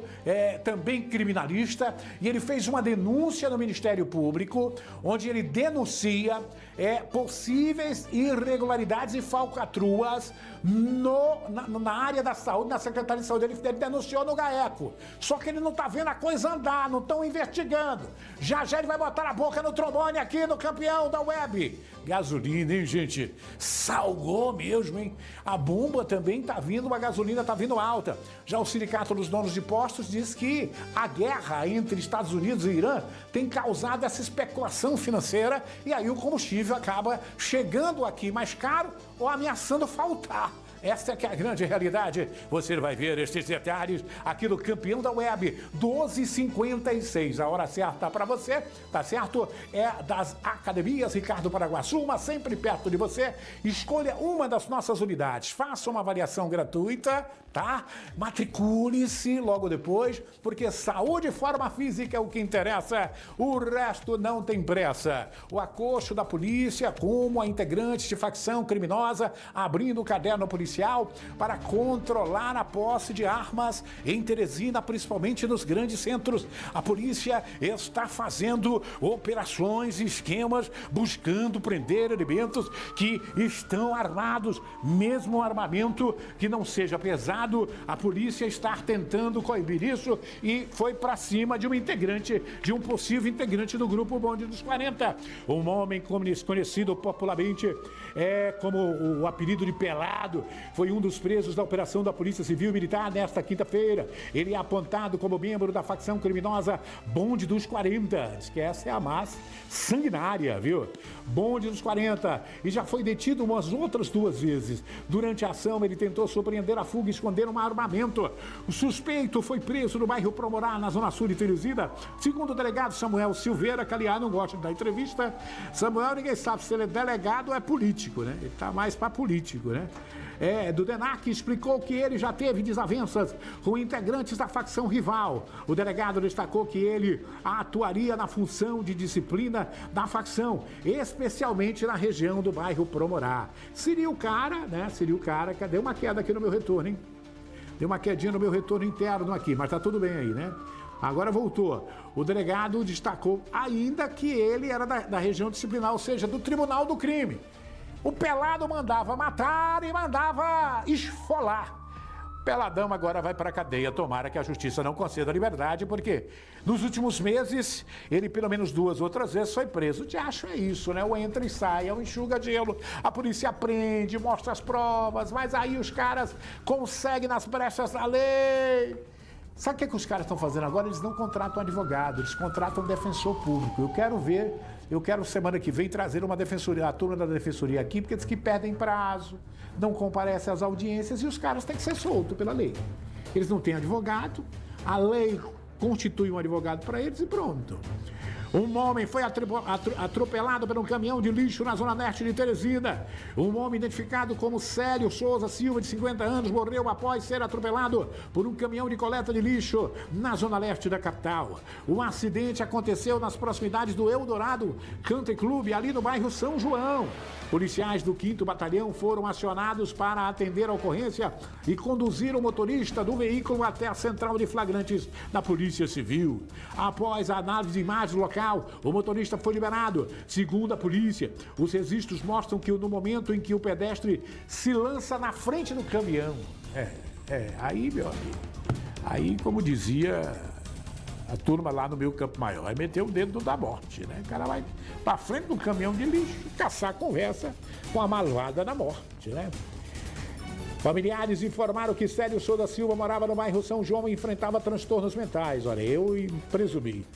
também criminalista, e ele fez uma denúncia no Ministério Público, onde ele denuncia possíveis irregularidades e falcatruas na área da saúde, na Secretaria de Saúde. Ele denunciou no GAECO. Só que ele não tá vendo a coisa andar, não estão investigando. Já ele vai botar a boca no trombone aqui no campeão da web. Gasolina, hein, gente? Salgou mesmo, hein? A bomba também tá vindo, a gasolina tá vindo alta. Já o Sindicato dos Donos de Postos diz que a guerra entre Estados Unidos e Irã tem causado essa especulação financeira, e aí o combustível acaba chegando aqui mais caro ou ameaçando faltar. Essa é que é a grande realidade. Você vai ver estes detalhes aqui no Campeão da Web, 12h56. A hora certa para você, tá certo? É das Academias Ricardo Paraguaçu, uma sempre perto de você. Escolha uma das nossas unidades. Faça uma avaliação gratuita, tá? Matricule-se logo depois, porque saúde e forma física é o que interessa. O resto não tem pressa. O acocho da polícia, como a integrante de facção criminosa, abrindo o caderno policial para controlar a posse de armas em Teresina, principalmente nos grandes centros. A polícia está fazendo operações e esquemas, buscando prender elementos que estão armados, mesmo um armamento que não seja pesado. A polícia está tentando coibir isso e foi para cima de um possível integrante do grupo Bonde dos 40. Um homem conhecido popularmente como o apelido de Pelado, foi um dos presos da operação da Polícia Civil e Militar nesta quinta-feira. Ele é apontado como membro da facção criminosa Bonde dos 40. Diz que essa é a mais sanguinária, viu? Bonde dos 40. E já foi detido umas outras 2 vezes. Durante a ação, ele tentou surpreender a fuga e esconder um armamento. O suspeito foi preso no bairro Promorá, na zona sul de Teresina. Segundo o delegado Samuel Silveira, que aliás não gosta de dar entrevista, Samuel, ninguém sabe se ele é delegado ou é político, né? Ele tá mais para político, né? Do DENAC, explicou que ele já teve desavenças com integrantes da facção rival. O delegado destacou que ele atuaria na função de disciplina da facção, especialmente na região do bairro Promorá. Seria o cara, né? Cadê uma queda aqui no meu retorno, hein? Deu uma quedinha no meu retorno interno aqui, mas tá tudo bem aí, né? Agora voltou. O delegado destacou ainda que ele era da região disciplinar, ou seja, do Tribunal do Crime. O Pelado mandava matar e mandava esfolar. Peladão agora vai para a cadeia. Tomara que a justiça não conceda liberdade, porque nos últimos meses ele pelo menos 2 outras vezes foi preso. De acho é isso, né? O entra e sai, é o enxuga-gelo. A polícia prende, mostra as provas, mas aí os caras conseguem nas brechas da lei. Sabe o que os caras estão fazendo agora? Eles não contratam advogado, eles contratam defensor público. Eu quero semana que vem trazer uma defensoria, a turma da defensoria aqui, porque eles que perdem prazo, não comparecem às audiências e os caras têm que ser soltos pela lei. Eles não têm advogado, a lei constitui um advogado para eles e pronto. Um homem foi atropelado por um caminhão de lixo na zona leste de Teresina. Um homem identificado como Célio Souza Silva, de 50 anos, morreu após ser atropelado por um caminhão de coleta de lixo na zona leste da capital. O acidente aconteceu nas proximidades do Eldorado Country Club, ali no bairro São João. Policiais do 5º Batalhão foram acionados para atender a ocorrência e conduzir o motorista do veículo até a central de flagrantes da Polícia Civil. Após a análise de imagens local, o motorista foi liberado. Segundo a polícia, os registros mostram que no momento em que o pedestre se lança na frente do caminhão. Aí, meu amigo, aí, como dizia a turma lá no meu Campo Maior, vai meter o dedo da morte, né? O cara vai pra frente do caminhão de lixo caçar conversa com a malvada da morte, né? Familiares informaram que Célio Souza Silva morava no bairro São João e enfrentava transtornos mentais. Olha, eu presumi.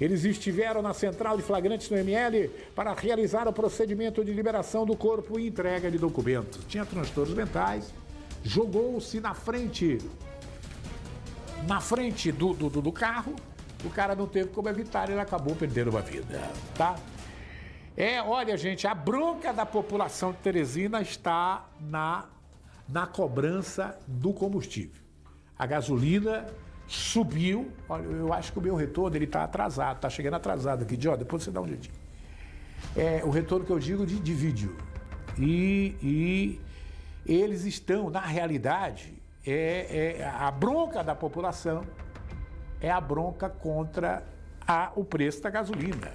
Eles estiveram na central de flagrantes no ML para realizar o procedimento de liberação do corpo e entrega de documentos. Tinha transtornos mentais, jogou-se na frente do carro, o cara não teve como evitar, ele acabou perdendo uma vida, tá? Olha, gente, a bronca da população de Teresina está na cobrança do combustível. A gasolina subiu. Olha, eu acho que o meu retorno ele está atrasado, está chegando atrasado aqui. Jó, depois você dá um jeitinho. O retorno que eu digo de vídeo. E eles estão, na realidade, a bronca da população é a bronca contra o preço da gasolina.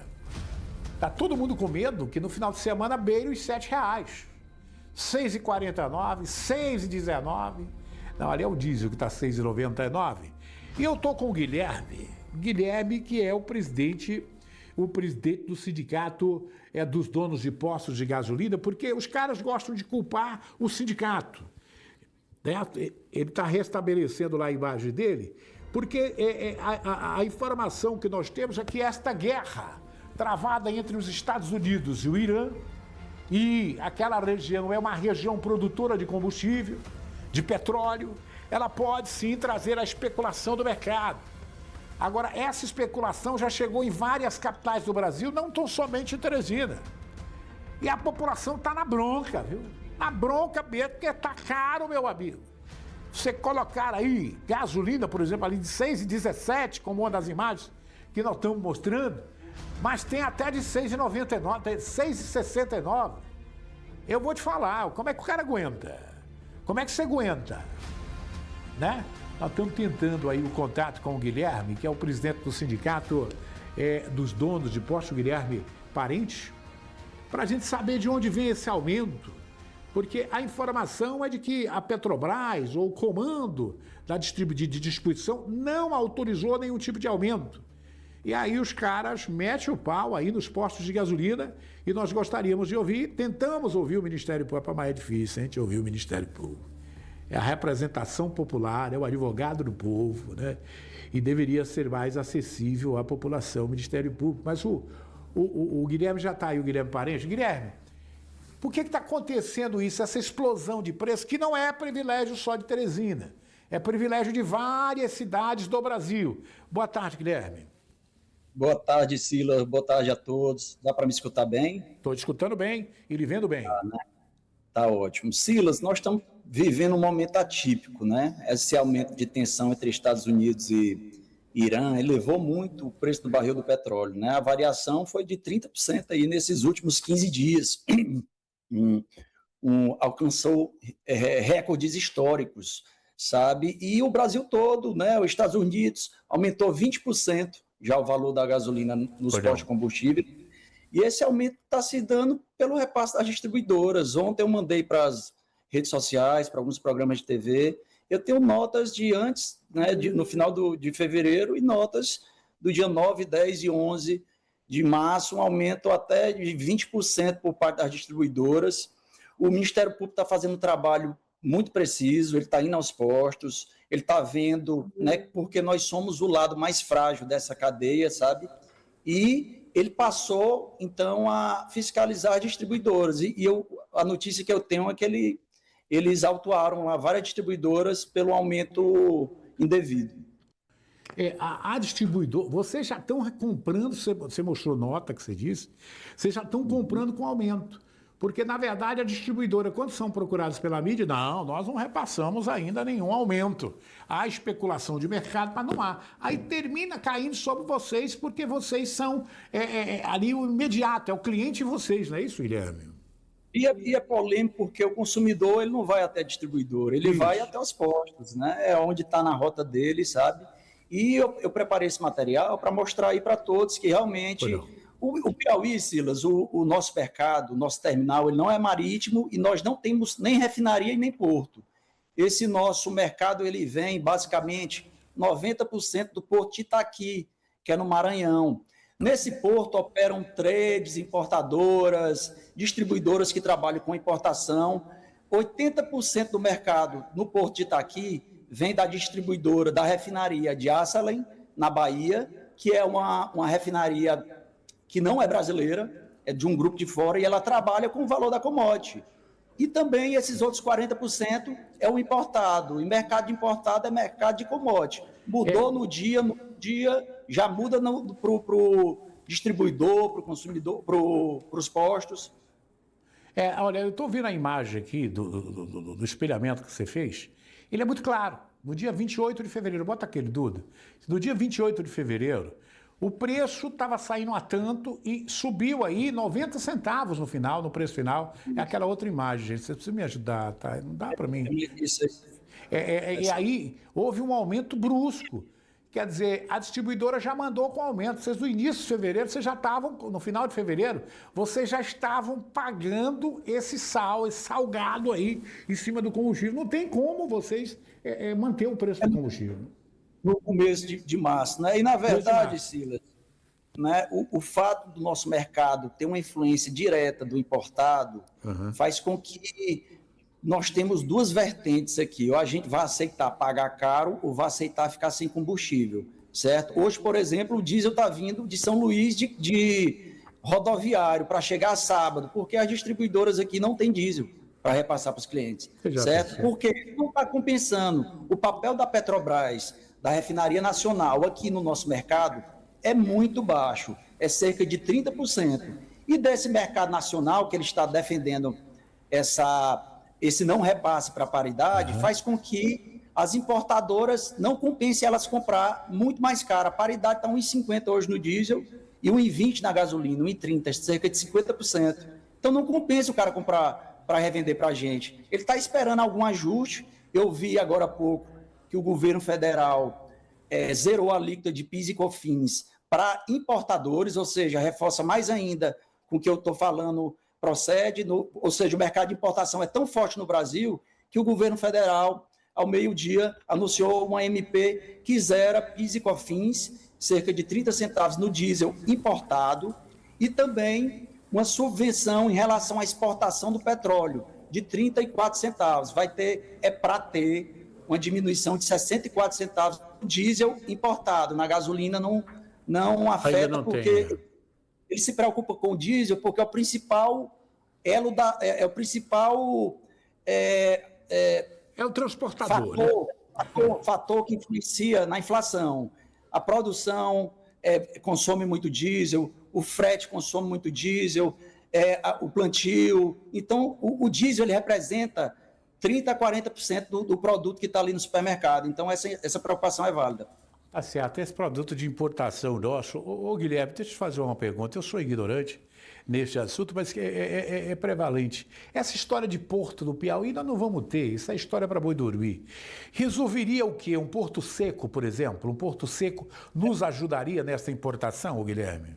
Está todo mundo com medo que no final de semana beire os R$7. R$6,49, R$6,19. Não, ali é o diesel que está R$6,99. E eu estou com o Guilherme, que é o presidente do sindicato dos donos de postos de gasolina, porque os caras gostam de culpar o sindicato. Né? Ele está restabelecendo lá a imagem dele, porque a informação que nós temos é que esta guerra travada entre os Estados Unidos e o Irã, e aquela região é uma região produtora de combustível, de petróleo, ela pode sim trazer a especulação do mercado. Agora, essa especulação já chegou em várias capitais do Brasil, não tão somente em Teresina. E a população está na bronca, viu? Na bronca mesmo, porque está caro, meu amigo. Você colocar aí gasolina, por exemplo, ali de 6,17, como uma das imagens que nós estamos mostrando, mas tem até de 6,99, 6,69. Eu vou te falar, como é que o cara aguenta? Como é que você aguenta? Né? Nós estamos tentando aí o contato com o Guilherme, que é o presidente do sindicato dos donos de postos, Guilherme Parente, para a gente saber de onde vem esse aumento. Porque a informação é de que a Petrobras, ou o comando de distribuição, não autorizou nenhum tipo de aumento. E aí os caras metem o pau aí nos postos de gasolina e nós gostaríamos de ouvir, tentamos ouvir o Ministério Público, mas é difícil a gente ouvir o Ministério Público. É a representação popular, é o advogado do povo, né? E deveria ser mais acessível à população, o Ministério Público. Mas o Guilherme já está aí, o Guilherme Parente. Guilherme, por que está acontecendo isso, essa explosão de preço, que não é privilégio só de Teresina, é privilégio de várias cidades do Brasil? Boa tarde, Guilherme. Boa tarde, Silas. Boa tarde a todos. Dá para me escutar bem? Estou te escutando bem e lhe vendo bem. Tá ótimo. Silas, nós estamos vivendo um momento atípico, né? Esse aumento de tensão entre Estados Unidos e Irã elevou muito o preço do barril do petróleo, né? A variação foi de 30% aí nesses últimos 15 dias. Alcançou recordes históricos, sabe? E o Brasil todo, né? Os Estados Unidos aumentou 20% já o valor da gasolina nos postos de combustível. E esse aumento está se dando pelo repasse das distribuidoras. Ontem eu mandei para as redes sociais, para alguns programas de TV. Eu tenho notas de antes, né, no final de fevereiro, e notas do dia 9, 10 e 11 de março, um aumento até de 20% por parte das distribuidoras. O Ministério Público está fazendo um trabalho muito preciso, ele está indo aos postos, ele está vendo, né, porque nós somos o lado mais frágil dessa cadeia, sabe? E ele passou, então, a fiscalizar as distribuidoras. E a notícia que eu tenho é que eles autuaram lá várias distribuidoras pelo aumento indevido. A distribuidora, vocês já estão comprando, você mostrou nota que você disse, vocês já estão comprando com aumento. Porque, na verdade, a distribuidora, quando são procurados pela mídia, não, nós não repassamos ainda nenhum aumento. Há especulação de mercado, mas não há. Aí termina caindo sobre vocês, porque vocês são ali o imediato, é o cliente de vocês, não é isso, Guilherme? E é polêmico porque o consumidor ele não vai até a distribuidora, ele vai até os postos, né? É onde está na rota dele, sabe? E eu preparei esse material para mostrar aí para todos que realmente... O Piauí, Silas, o nosso mercado, o nosso terminal, ele não é marítimo e nós não temos nem refinaria e nem porto. Esse nosso mercado, ele vem basicamente 90% do porto de Itaqui, que é no Maranhão. Nesse porto operam trades, importadoras, distribuidoras que trabalham com importação. 80% do mercado no porto de Itaqui vem da distribuidora da refinaria de Açalém, na Bahia, que é uma refinaria que não é brasileira, é de um grupo de fora, e ela trabalha com o valor da commodity. E também esses outros 40% é o importado. E mercado de importado é mercado de commodity. Mudou no dia, já muda para o distribuidor, para o consumidor, para os postos. Olha, eu estou vendo a imagem aqui do espelhamento que você fez. Ele é muito claro. no dia 28 de fevereiro, bota aquele, Duda, no dia 28 de fevereiro, o preço estava saindo a tanto e subiu aí 90 centavos no final, no preço final. É aquela outra imagem, gente. Você precisa me ajudar, tá? Não dá para mim. E aí houve um aumento brusco. Quer dizer, a distribuidora já mandou com aumento. Vocês no início de fevereiro, vocês já estavam, no final de fevereiro, vocês já estavam pagando esse salgado aí em cima do combustível. Não tem como vocês manter o preço do combustível. No começo de março, né? E na verdade, Silas, né, o fato do nosso mercado ter uma influência direta do importado faz com que nós temos duas vertentes aqui. Ou a gente vai aceitar pagar caro ou vai aceitar ficar sem combustível, certo? Hoje, por exemplo, o diesel está vindo de São Luís de rodoviário para chegar sábado, porque as distribuidoras aqui não têm diesel para repassar para os clientes, certo? Porque não está compensando. O papel da Petrobras, da Refinaria Nacional, aqui no nosso mercado, é muito baixo, é cerca de 30%. E desse mercado nacional que ele está defendendo esse não repasse para paridade, faz com que as importadoras não compensem elas comprar muito mais caro. A paridade está 1,50 hoje no diesel e 1,20 na gasolina, 1,30, cerca de 50%. Então não compensa o cara comprar para revender para a gente. Ele está esperando algum ajuste. Eu vi agora há pouco que o governo federal zerou a alíquota de PIS e COFINS para importadores, ou seja, reforça mais ainda com o que eu estou falando, procede, ou seja, o mercado de importação é tão forte no Brasil que o governo federal, ao meio-dia, anunciou uma MP que zera PIS e COFINS, cerca de 30 centavos no diesel importado, e também uma subvenção em relação à exportação do petróleo, de 34 centavos. Vai ter, para ter uma diminuição de 64 centavos no diesel importado. Na gasolina não afeta, porque ele se preocupa com o diesel, porque é o principal elo o principal o transportador, fator que influencia na inflação. A produção consome muito diesel, o frete consome muito diesel, o plantio. Então, o diesel ele representa 30% a 40% do produto que está ali no supermercado. Então, essa preocupação é válida. Tá certo. Esse produto de importação nosso... Ô Guilherme, deixa eu te fazer uma pergunta. Eu sou ignorante neste assunto, mas é prevalente. Essa história de porto do Piauí nós não vamos ter. Isso é história para boi dormir. Resolveria o quê? Um porto seco, por exemplo? Um porto seco nos ajudaria nessa importação, ô Guilherme?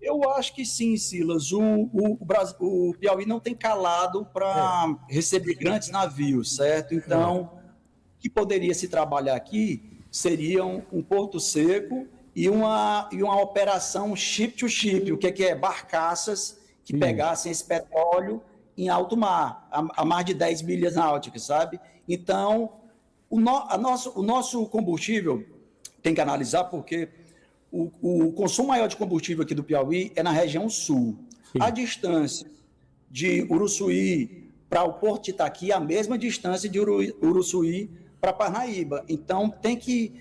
Eu acho que sim, Silas. O Piauí não tem calado para receber grandes navios, certo? Então, o que poderia se trabalhar aqui seria um porto seco e uma operação ship-to-ship, o que é barcaças que pegassem esse petróleo em alto mar, a mais de 10 milhas náuticas, sabe? Então, o nosso combustível tem que analisar porque... O consumo maior de combustível aqui do Piauí é na região sul. Sim. A distância de Uruçuí para o Porto de Itaqui é a mesma distância de Uruçuí para Parnaíba. Então, tem que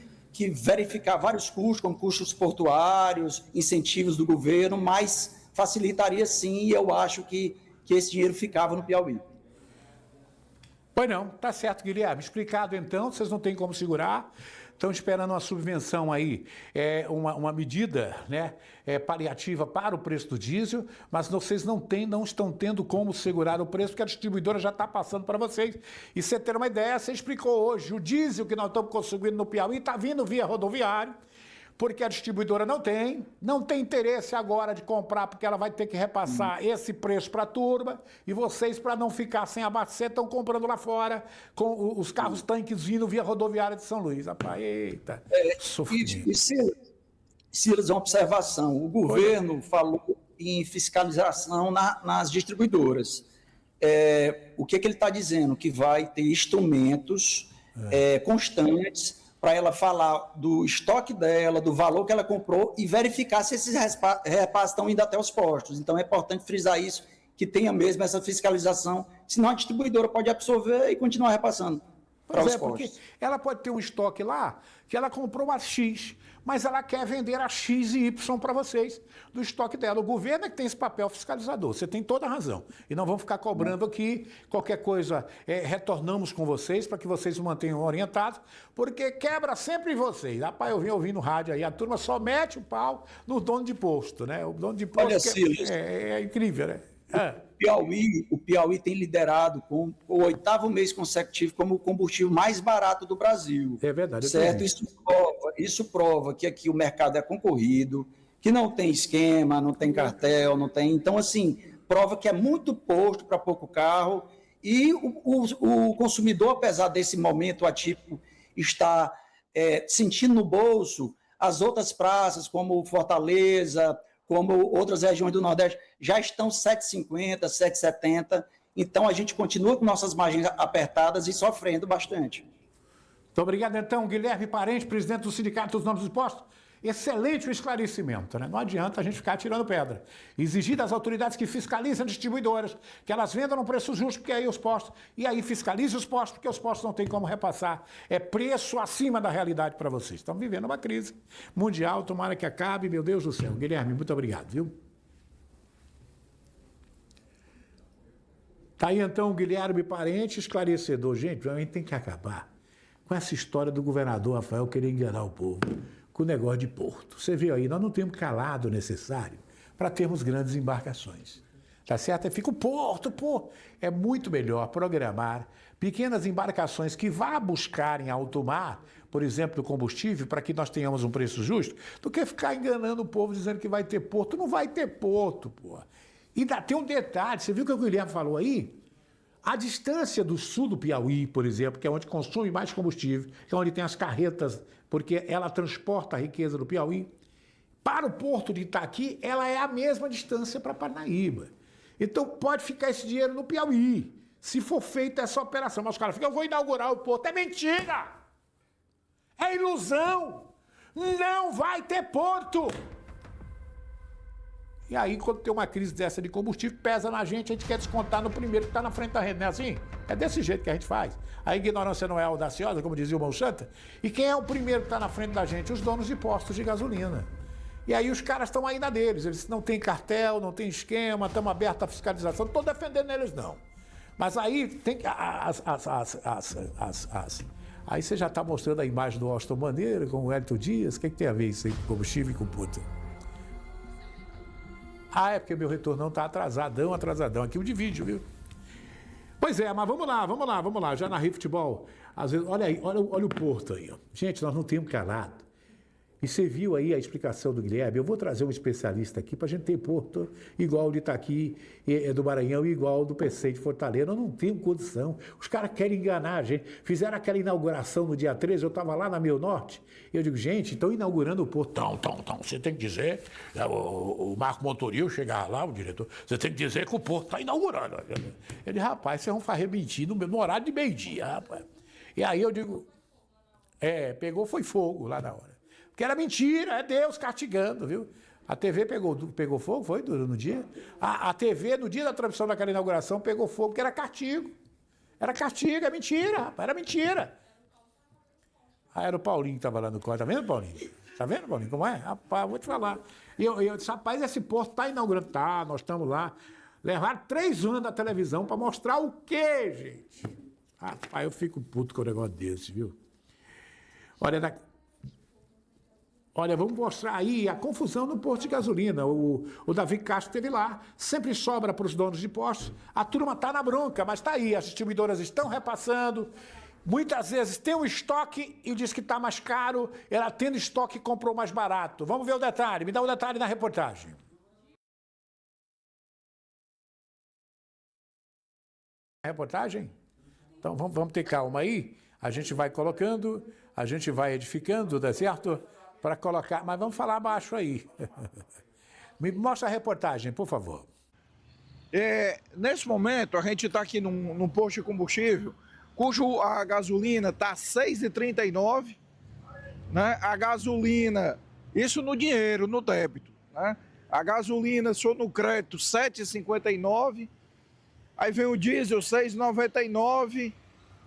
verificar vários custos, como custos portuários, incentivos do governo, mas facilitaria sim, e eu acho que esse dinheiro ficava no Piauí. Pois não, tá certo, Guilherme. Explicado então, vocês não têm como segurar. Estão esperando uma subvenção aí, uma medida, né, paliativa para o preço do diesel, mas vocês não estão tendo como segurar o preço, porque a distribuidora já está passando para vocês. E você ter uma ideia, você explicou hoje, o diesel que nós estamos consumindo no Piauí está vindo via rodoviário, porque a distribuidora não tem interesse agora de comprar, porque ela vai ter que repassar esse preço para a turma, e vocês, para não ficar sem abastecer, estão comprando lá fora, com os carros-tanques vindo via rodoviária de São Luís. Rapaz, eita, sofrimento. E Silas, uma observação, o governo falou em fiscalização nas distribuidoras. O que ele está dizendo? Que vai ter instrumentos constantes para ela falar do estoque dela, do valor que ela comprou e verificar se esses repasses estão indo até os postos. Então, é importante frisar isso, que tenha mesmo essa fiscalização, senão a distribuidora pode absorver e continuar repassando. Pois é, porque ela pode ter um estoque lá que ela comprou a X, mas ela quer vender a X e Y para vocês do estoque dela. O governo é que tem esse papel fiscalizador, você tem toda a razão. E não vamos ficar cobrando aqui, qualquer coisa, retornamos com vocês para que vocês se mantenham orientados, porque quebra sempre vocês. Rapaz, eu vim ouvindo no rádio aí, a turma só mete o pau no dono de posto, né? O dono de posto. Olha, Silas, é incrível, né? O Piauí tem liderado com o 8º mês consecutivo como o combustível mais barato do Brasil. É verdade. Certo? Isso prova que aqui o mercado é concorrido, que não tem esquema, não tem cartel, não tem... Então, assim, prova que é muito posto para pouco carro e o consumidor, apesar desse momento atípico, está sentindo no bolso as outras praças, como Fortaleza, como outras regiões do Nordeste, já estão 7,50, 7,70. Então, a gente continua com nossas margens apertadas e sofrendo bastante. Muito obrigado, então, Guilherme Parente, presidente do Sindicato dos Donos dos Postos. Excelente o esclarecimento, né? Não adianta a gente ficar tirando pedra. Exigir das autoridades que fiscalizem as distribuidoras, que elas vendam no preço justo, porque aí os postos... E aí fiscalize os postos, porque os postos não têm como repassar. É preço acima da realidade para vocês. Estamos vivendo uma crise mundial, tomara que acabe, meu Deus do céu. Guilherme, muito obrigado, viu? Tá aí, então, o Guilherme Parente, esclarecedor. Gente, a gente tem que acabar com essa história do governador Rafael querer enganar o povo com o negócio de porto. Você viu aí, nós não temos calado necessário para termos grandes embarcações. Tá certo? Fica o porto, pô. É muito melhor programar pequenas embarcações que vá buscar em alto mar, por exemplo, o combustível, para que nós tenhamos um preço justo, do que ficar enganando o povo dizendo que vai ter porto. Não vai ter porto, pô. E ainda tem um detalhe, você viu o que o Guilherme falou aí? A distância do sul do Piauí, por exemplo, que é onde consome mais combustível, que é onde tem as carretas, porque ela transporta a riqueza do Piauí, para o porto de Itaqui, ela é a mesma distância para Parnaíba. Então pode ficar esse dinheiro no Piauí, se for feita essa operação. Mas os caras ficam, eu vou inaugurar o porto. É mentira! É ilusão! Não vai ter porto! E aí, quando tem uma crise dessa de combustível, pesa na gente, a gente quer descontar no primeiro que está na frente da rede, não é assim? É desse jeito que a gente faz. A ignorância não é audaciosa, como dizia o Monsanto. E quem é o primeiro que está na frente da gente? Os donos de postos de gasolina. E aí os caras estão aí na deles. Eles não têm cartel, não tem esquema, estamos abertos à fiscalização. Não estou defendendo eles, não. Mas aí tem que... Aí você já está mostrando a imagem do Austin Maneiro com o Hélio Dias. O que tem a ver isso aí com combustível e com puta? Ah, é porque meu retorno não está atrasadão. Aqui o de vídeo, viu? Pois é, mas vamos lá. Já narrei futebol. Às vezes, olha aí, olha o Porto aí. Ó. Gente, nós não temos calado. E você viu aí a explicação do Guilherme. Eu vou trazer um especialista aqui para a gente ter Porto igual o de Itaqui, do Maranhão, igual o do PC de Fortaleza. Nós não temos condição. Os caras querem enganar a gente. Fizeram aquela inauguração no dia 13, eu estava lá na Meu Norte. E eu digo, gente, estão inaugurando o Porto. Você tem que dizer, o Marco Montoril chegar lá, o diretor, você tem que dizer que o Porto está inaugurando. Ele, rapaz, vocês vão fazer mentir no horário de meio-dia, rapaz. E aí eu digo, pegou, foi fogo lá na hora. Porque era mentira, é Deus castigando, viu? A TV pegou fogo, foi no dia? A TV, no dia da transmissão daquela inauguração, pegou fogo, porque era castigo. Era castigo, é mentira, rapaz, era mentira. Aí era o Paulinho que estava lá no código. Tá vendo, Paulinho? Tá vendo, Paulinho, como é? Rapaz, vou te falar. E eu disse, rapaz, esse posto está inaugurando. Tá, nós estamos lá. Levaram 3 anos da televisão para mostrar o quê, gente? Rapaz, eu fico puto com um negócio desse, viu? Olha, vamos mostrar aí a confusão no posto de gasolina. O Davi Castro esteve lá, sempre sobra para os donos de postos. A turma está na bronca, mas está aí, as distribuidoras estão repassando. Muitas vezes tem um estoque e diz que está mais caro, ela tendo estoque comprou mais barato. Vamos ver o detalhe, me dá o detalhe na reportagem. Reportagem? Então vamos ter calma aí, a gente vai colocando, a gente vai edificando, tá certo? Para colocar, mas vamos falar baixo aí. Me mostra a reportagem, por favor. Nesse momento, a gente está aqui num posto de combustível, cujo a gasolina está R$ 6,39, né? A gasolina, isso no dinheiro, no débito, né? A gasolina, só no crédito, R$ 7,59, aí vem o diesel, R$ 6,99,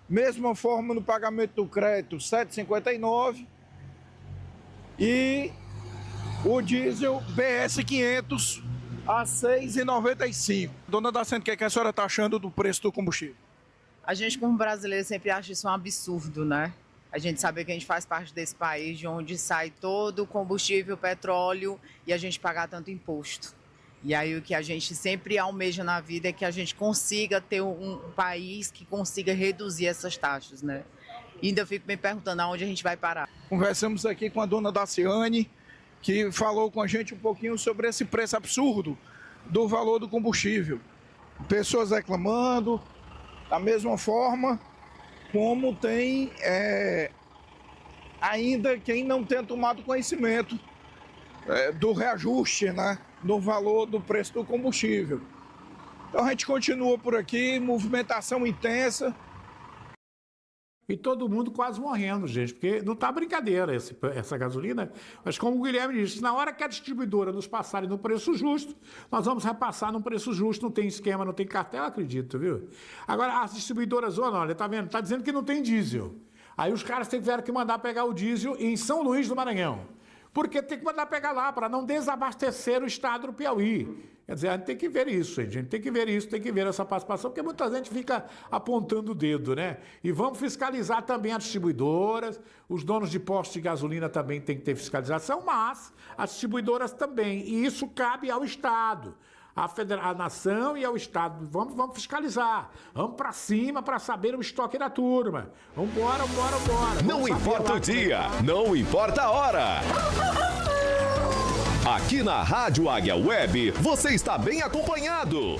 Mesma forma no pagamento do crédito, R$ 7,59. E o diesel BS 500 a R$ 6,95. Dona Daciane, o que a senhora está achando do preço do combustível? A gente, como brasileiro, sempre acha isso um absurdo, né? A gente sabe que a gente faz parte desse país de onde sai todo o combustível, petróleo, e a gente pagar tanto imposto. E aí o que a gente sempre almeja na vida é que a gente consiga ter um país que consiga reduzir essas taxas, né? E ainda fico me perguntando aonde a gente vai parar. Conversamos aqui com a dona Daciane, que falou com a gente um pouquinho sobre esse preço absurdo do valor do combustível. Pessoas reclamando, da mesma forma como tem ainda quem não tenha tomado conhecimento do reajuste, né, no valor do preço do combustível. Então a gente continua por aqui, movimentação intensa. E todo mundo quase morrendo, gente, porque não tá brincadeira essa gasolina. Mas como o Guilherme disse, na hora que a distribuidora nos passarem no preço justo, nós vamos repassar no preço justo, não tem esquema, não tem cartel, acredito, viu? Agora, as distribuidoras, olha, tá vendo? Tá dizendo que não tem diesel. Aí os caras tiveram que mandar pegar o diesel em São Luís do Maranhão. Porque tem que mandar pegar lá, para não desabastecer o estado do Piauí. Quer dizer, a gente tem que ver isso, gente. A gente tem que ver isso, tem que ver essa participação, porque muita gente fica apontando o dedo, né? E vamos fiscalizar também as distribuidoras, os donos de postos de gasolina também tem que ter fiscalização, mas as distribuidoras também. E isso cabe ao Estado, à nação e ao Estado. Vamos fiscalizar. Vamos para cima para saber o estoque da turma. Vambora. Não importa o dia, não importa a hora. Aqui na Rádio Águia Web, você está bem acompanhado.